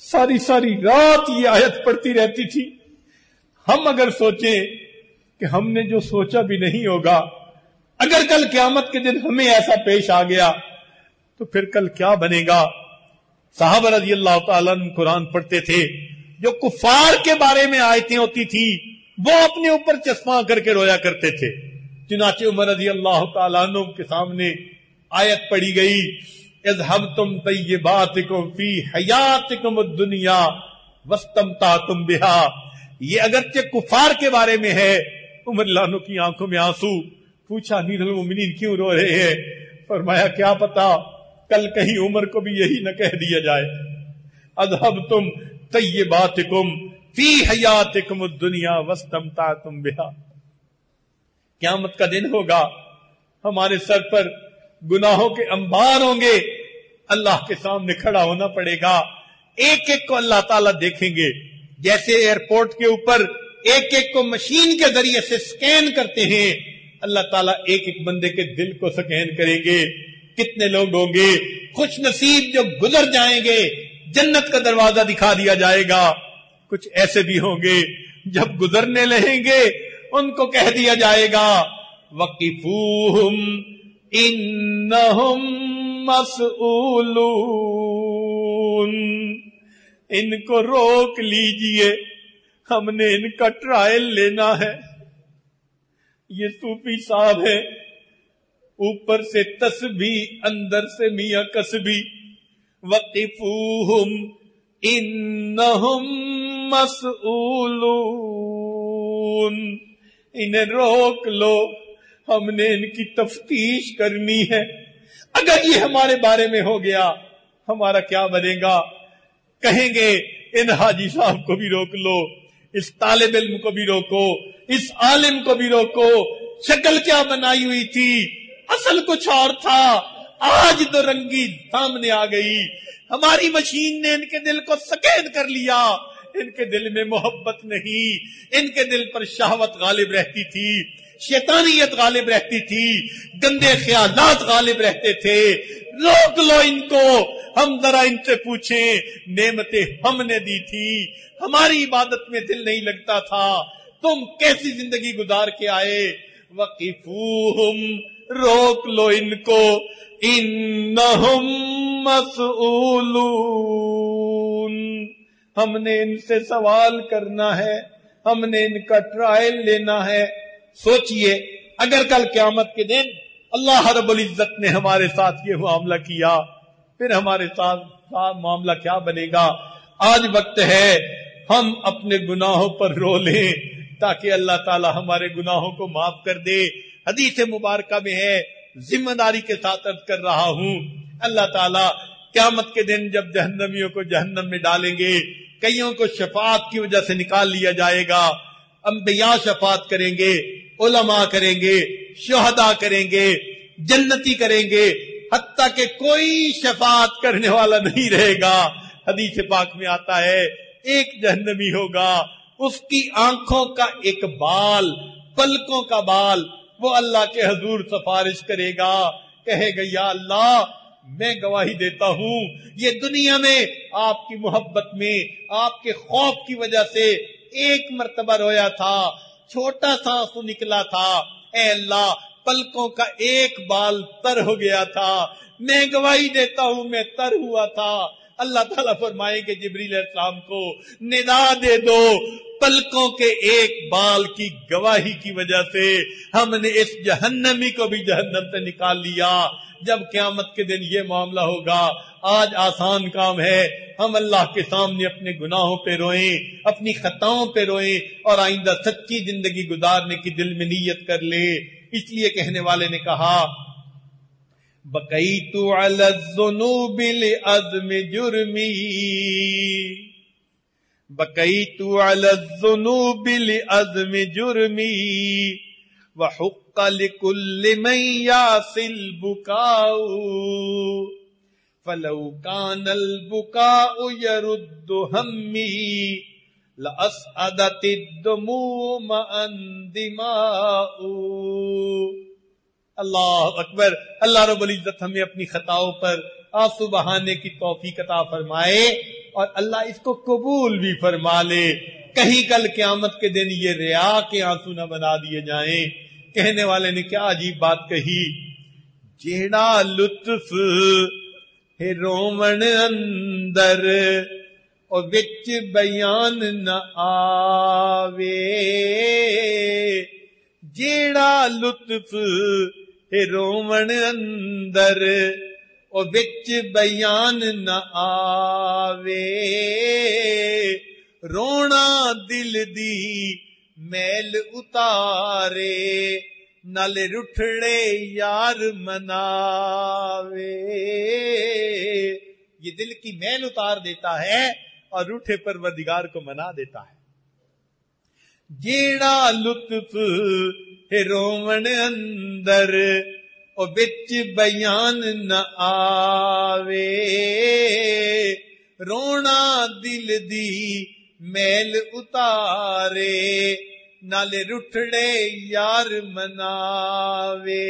ساری ساری رات یہ آیت پڑھتی رہتی تھی. ہم اگر سوچیں کہ ہم نے جو سوچا بھی نہیں ہوگا، اگر کل قیامت کے دن ہمیں ایسا پیش آ گیا تو پھر کل کیا بنے گا. صحابہ رضی اللہ تعالیٰ عنہ قرآن پڑھتے تھے، جو کفار کے بارے میں آیتیں ہوتی تھی وہ اپنے اوپر چشمہ کر کے رویا کرتے تھے. چنانچہ عمر رضی اللہ تعالیٰ عنہ کے سامنے آیت پڑھی گئی اذهبتم طیباتکم فی حیاتکم الدنیا واستمتعتم بها. یہ اگرچہ کفار کے بارے میں ہے. عمر اللہ عنہ کی آنکھوں میں آنسو. پوچھا امیر المومنین کیوں رو رہے ہیں؟ فرمایا کیا پتا کل کہیں عمر کو بھی یہی نہ کہہ دیا جائے اذهبتم طیباتکم فی حیاتکم الدنیا واستمتعتم بها. قیامت کا دن ہوگا، ہمارے سر پر گناہوں کے انبار ہوں گے، اللہ کے سامنے کھڑا ہونا پڑے گا. ایک ایک کو اللہ تعالیٰ دیکھیں گے، جیسے ایئرپورٹ کے اوپر ایک ایک کو مشین کے ذریعے سے سکین کرتے ہیں، اللہ تعالیٰ ایک ایک بندے کے دل کو سکین کریں گے. کتنے لوگ ہوں گے خوش نصیب جو گزر جائیں گے، جنت کا دروازہ دکھا دیا جائے گا. کچھ ایسے بھی ہوں گے جب گزرنے لہیں گے ان کو کہہ دیا جائے گا وقفوہم انہم مسئولون، ان کو روک لیجئے، ہم نے ان کا ٹرائل لینا ہے. یہ صوفی صاحب ہے، اوپر سے تسبیح اندر سے میاں کسبی. وقفوہم انہم مسئولون، انہیں روک لو، ہم نے ان کی تفتیش کرنی ہے. اگر یہ ہمارے بارے میں ہو گیا ہمارا کیا بنے گا؟ کہیں گے ان حاجی صاحب کو بھی روک لو، اس طالب علم کو بھی روکو، اس عالم کو بھی روکو. شکل کیا بنائی ہوئی تھی، اصل کچھ اور تھا، آج تو رنگی سامنے آ گئی. ہماری مشین نے ان کے دل کو سکین کر لیا. ان کے دل میں محبت نہیں، ان کے دل پر شہوت غالب رہتی تھی، شیطانیت غالب رہتی تھی، گندے خیالات غالب رہتے تھے. روک لو ان کو. ہم ذرا ان سے پوچھیں نعمتیں ہم نے دی تھی، ہماری عبادت میں دل نہیں لگتا تھا، تم کیسی زندگی گزار کے آئے. وقفوہم، روک لو ان کو، انہم مسئولون، ہم نے ان سے سوال کرنا ہے، ہم نے ان کا ٹرائل لینا ہے. سوچئے اگر کل قیامت کے دن اللہ رب العزت نے ہمارے ساتھ یہ معاملہ کیا پھر ہمارے ساتھ معاملہ کیا بنے گا. آج وقت ہے ہم اپنے گناہوں پر رو لیں تاکہ اللہ تعالی ہمارے گناہوں کو معاف کر دے. حدیث مبارکہ میں ہے، ذمہ داری کے ساتھ عرض کر رہا ہوں، اللہ تعالی قیامت کے دن جب جہنمیوں کو جہنم میں ڈالیں گے، کئیوں کو شفاعت کی وجہ سے نکال لیا جائے گا، انبیاء شفاعت کریں گے، علماء کریں گے، شہداء کریں گے، جنتی کریں گے، حتیٰ کہ کوئی شفاعت کرنے والا نہیں رہے گا۔ حدیث پاک میں آتا ہے ایک جہنمی ہوگا، اس کی آنکھوں کا ایک بال، پلکوں کا بال، وہ اللہ کے حضور سفارش کرے گا، کہے گا یا اللہ میں گواہی دیتا ہوں یہ دنیا میں آپ کی محبت میں، آپ کے خوف کی وجہ سے ایک مرتبہ رویا تھا، چھوٹا سا آنسو نکلا تھا، اے اللہ پلکوں کا ایک بال تر ہو گیا تھا، میں گواہی دیتا ہوں میں تر ہوا تھا۔ اللہ تعالیٰ فرمائیں کہ جبریل علیہ السلام کو ندا دے دو، پلکوں کے ایک بال کی گواہی کی وجہ سے ہم نے اس جہنمی کو بھی جہنم سے نکال لیا۔ جب قیامت کے دن یہ معاملہ ہوگا، آج آسان کام ہے، ہم اللہ کے سامنے اپنے گناہوں پہ روئیں، اپنی خطاؤں پہ روئیں اور آئندہ سچی زندگی گزارنے کی دل میں نیت کر لیں۔ اس لیے کہنے والے نے کہا بقیت علی الذنوب لعظم جرمی، بقیت علی الذنوب لعظم جرمی، وحق لكل من يعصي البكاء، فلو كان البكاء يرد همي لأسعدت الدموع مع الدماء۔ اللہ اکبر۔ اللہ رب العزت ہمیں اپنی خطاؤں پر آنسو بہانے کی توفیق عطا فرمائے اور اللہ اس کو قبول بھی فرما لے، کہیں کل قیامت کے دن یہ ریا کے آنسو نہ بنا دیے جائیں۔ کہنے والے نے کیا عجیب بات کہی، جیڑا لطف ہے رومن اندر اور وچ بیان نہ آوے، جیڑا لطف ہے رومن اندر اور وچ بیان نہ آوے، رونا دل دی میل اتارے نال رٹھڑے یار مناوے۔ یہ دل کی میل اتار دیتا ہے اور روٹھے پروردگار کو منا دیتا ہے۔ جیڑا لطف ہے رومن اندر اور بچ بیان نہ آوے، رونا دل دی میل اتارے نالے رٹھڑے یار مناوے،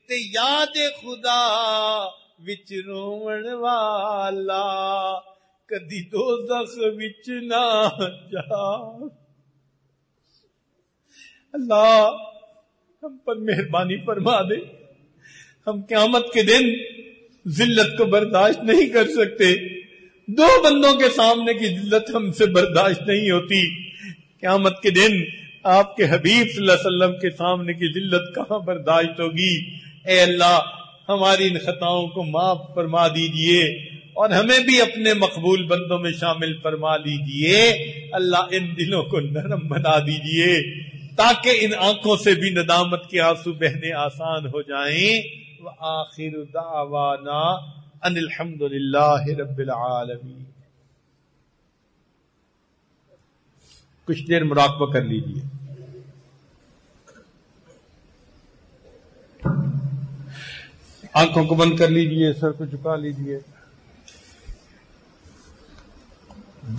تے یاد خدا وچ روون والا کدی دوزخ وچ نہ جا۔ اللہ ہم پر مہربانی فرما دے، ہم قیامت کے دن ذلت کو برداشت نہیں کر سکتے، دو بندوں کے سامنے کی ذلت ہم سے برداشت نہیں ہوتی، قیامت کے دن آپ کے حبیب صلی اللہ علیہ وسلم کے سامنے کی ذلت کہاں برداشت ہوگی۔ اے اللہ ہماری ان خطاؤں کو معاف فرما دیجئے اور ہمیں بھی اپنے مقبول بندوں میں شامل فرما لیجئے۔ اللہ ان دلوں کو نرم بنا دیجئے تاکہ ان آنکھوں سے بھی ندامت کے آنسو بہنے آسان ہو جائیں۔ وآخر دعوانا ان الحمدللہ رب العالمین۔ کچھ دیر مراقبہ کر لیجئے۔ آنکھوں کو بند کر لیجئے، سر کو جھکا لیجئے۔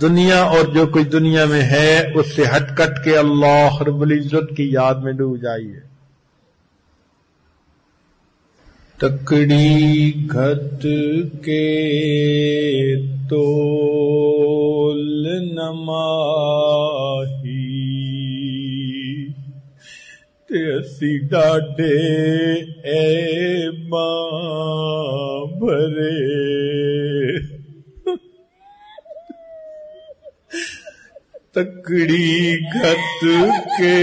دنیا اور جو کوئی دنیا میں ہے اس سے ہٹ کٹ کے اللہ رب العزت کی یاد میں ڈوب جائیے۔ تکڑی گھت کے تول نماہی تے اسی ڈاڈے اے ماں بھرے، تکڑی گھت کے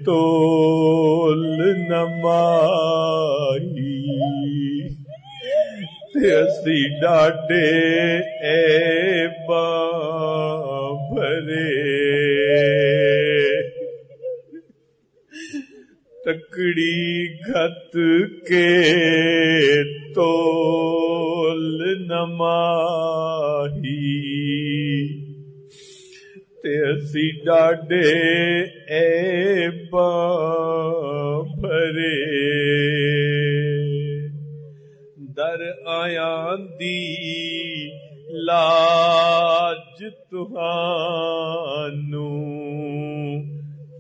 تول نماہی تے اسی ڈاڈے اے ماں بھرے، تکڑی گھت کے تول نماہی تے اسی ڈاڈے عیباں بھرے در آیاں دی لاج تہانوں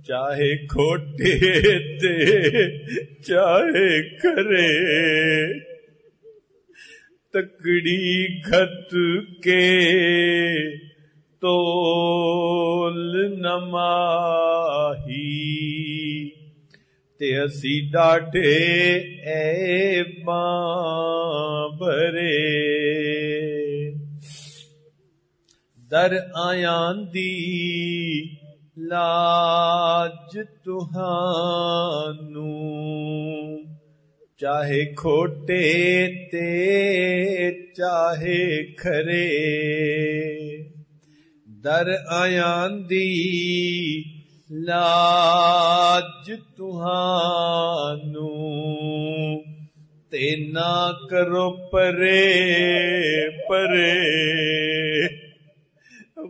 چاہے کھوٹے تے چاہے کھرے تکڑی گھت کے تول نماہی تے اسی ڈاڈے عیباں بھرے در آیاں دی لاج تہانوں چاہے کھوٹے تے چاہے کھرے در آیاں دی لاج تہانوں تے نہ کرو پرے پرے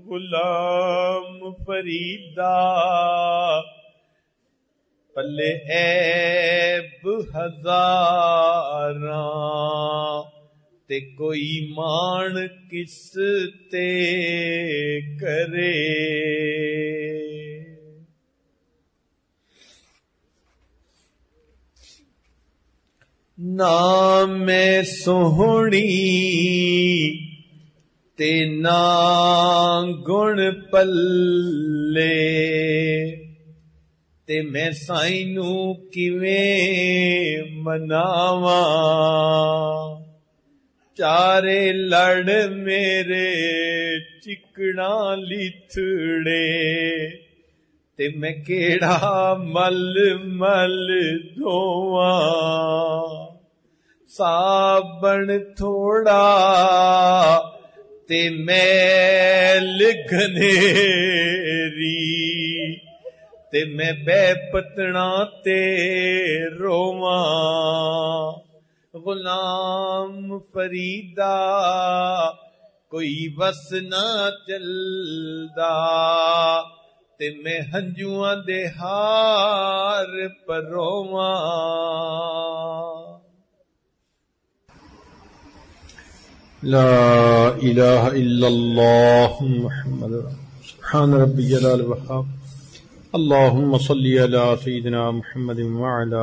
غلام فریدا پلے عیب ہزاراں تے کوئی مان کس تے کرے نہ میں سوہنی تے نہ گن پلے تے میں سائیں نوں کیویں مناواں چارے لڑ میرے چکڑاں لتھڑے تے میں کیڑا مل مل دھواں صابن تھوڑا تے میل گھنیری تے میں بے پتنا تے رواں غلام فریدا کوئی وس نہ چلدا تے میں ہنجواں دے ہار پرواں لا الہ الا اللہ محمد سبحان ربی جلال وحاب اللہم صلی علی سیدنا محمد وعلی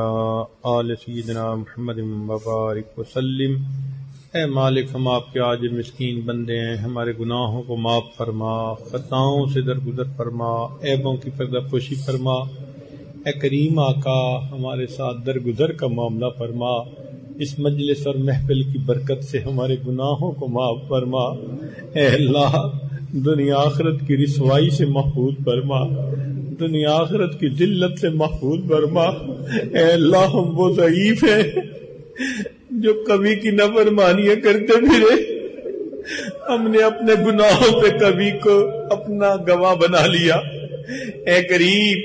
آل سیدنا محمد وبارک وسلم۔ اے مالک، ہم آپ کے عاجز مسکین بندے ہیں، ہمارے گناہوں کو معاف فرما، خطاؤں سے درگزر فرما، عیبوں کی پردہ پوشی فرما۔ اے کریم آقا، ہمارے ساتھ درگزر کا معاملہ فرما، اس مجلس اور محفل کی برکت سے ہمارے گناہوں کو معاف فرما۔ اے اللہ، دنیا آخرت کی رسوائی سے محفوظ فرما، دنیا آخرت کی ذلت سے محفوظ فرما۔ اے اللہ، ہم وہ ضعیف ہیں جو کبھی کی نافرمانیاں کرتے پھرے، ہم نے اپنے گناہوں پہ کبھی کو اپنا گواہ بنا لیا۔ اے کریم،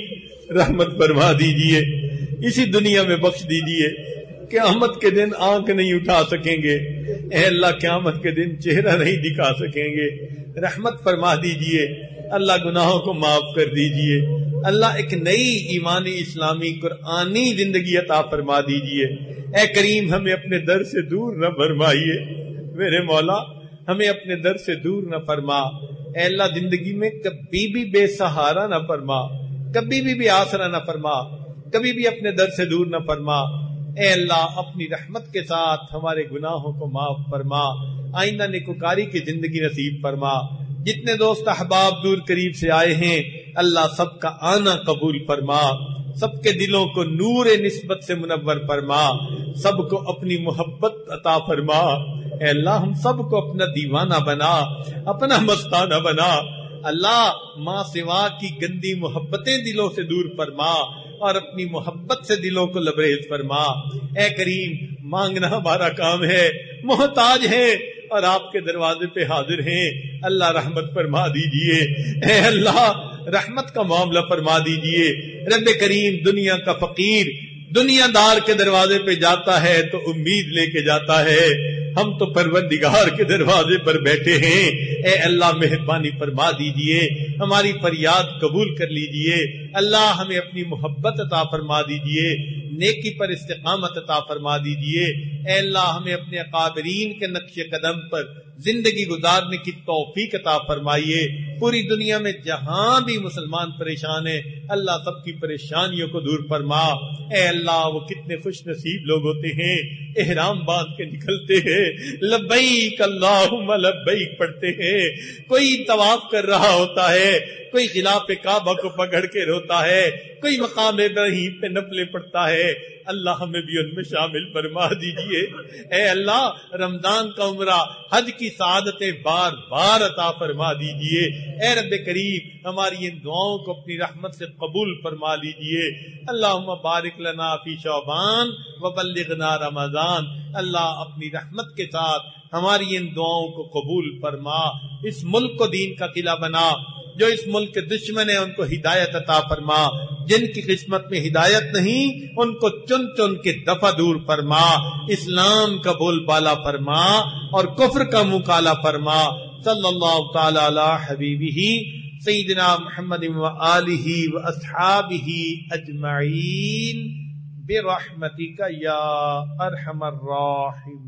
رحمت فرما دیجئے، اسی دنیا میں بخش دیجئے، قیامت کے دن آنکھ نہیں اٹھا سکیں گے، اے اللہ قیامت کے دن چہرہ نہیں دکھا سکیں گے، رحمت فرما دیجئے، اللہ گناہوں کو معاف کر دیجئے، اللہ ایک نئی ایمانی اسلامی قرآنی زندگی عطا فرما دیجئے۔ اے کریم، ہمیں اپنے در سے دور نہ فرمائیے، میرے مولا ہمیں اپنے در سے دور نہ فرما۔ اے اللہ، زندگی میں کبھی بھی بے سہارا نہ فرما، کبھی بھی آسرا نہ فرما، کبھی بھی اپنے در سے دور نہ فرما۔ اے اللہ، اپنی رحمت کے ساتھ ہمارے گناہوں کو معاف فرما، آئندہ نیکوکاری کی زندگی نصیب فرما۔ جتنے دوست احباب دور قریب سے آئے ہیں، اللہ سب کا آنا قبول فرما، سب کے دلوں کو نور نسبت سے منور فرما، سب کو اپنی محبت عطا فرما۔ اے اللہ، ہم سب کو اپنا دیوانہ بنا، اپنا مستانہ بنا۔ اللہ، ماں سوا کی گندی محبتیں دلوں سے دور فرما اور اپنی محبت سے دلوں کو لبریز فرما۔ اے کریم، مانگنا ہمارا کام ہے، محتاج ہے اور آپ کے دروازے پہ حاضر ہیں، اللہ رحمت فرما دیجئے۔ اے اللہ، رحمت کا معاملہ فرما دیجئے۔ رب کریم، دنیا کا فقیر دنیا دار کے دروازے پہ جاتا ہے تو امید لے کے جاتا ہے، ہم تو پروردگار کے دروازے پر بیٹھے ہیں۔ اے اللہ مہربانی فرما دیجئے، ہماری فریاد قبول کر لیجئے، اللہ ہمیں اپنی محبت عطا فرما دیجئے، نیکی پر استقامت عطا فرما دیجئے۔ اے اللہ ہمیں اپنے اکابرین کے نقش قدم پر زندگی گزارنے کی توفیق عطا فرمائیے۔ پوری دنیا میں جہاں بھی مسلمان پریشان ہیں، اللہ سب کی پریشانیوں کو دور فرما۔ اے اللہ وہ کتنے خوش نصیب لوگ ہوتے ہیں، احرام باندھ کے نکلتے ہیں، لبیک اللہم لبیک پڑھتے ہیں، کوئی طواف کر رہا ہوتا ہے، کوئی غلاف کعبہ کو پکڑ کے روتا ہے، کوئی مقام ابراہیم پہ نفلیں پڑھتا ہے۔ اللہ ہمیں بھی ان میں شامل فرما دیجئے۔ اے اللہ رمضان کا عمرہ حج کی سعادتیں بار بار عطا فرما دیجئے۔ اے رب کریم ہماری ان دعاؤں کو اپنی رحمت سے قبول فرما لیجئے۔ اللہم بارک لنا فی شعبان وبلغنا رمضان۔ اللہ اپنی رحمت کے ساتھ ہماری ان دعاؤں کو قبول فرما، اس ملک کو دین کا قلعہ بنا، جو اس ملک کے دشمن ہیں ان کو ہدایت عطا فرما، جن کی قسمت میں ہدایت نہیں ان کو چن چن کے دفع دور فرما، اسلام کا بول بالا فرما اور کفر کا منہ کالا فرما۔ صلی اللہ تعالی علی حبیبہ سیدنا محمد وآلہ واصحابہ اجمعین برحمتک یا ارحم الراحمین۔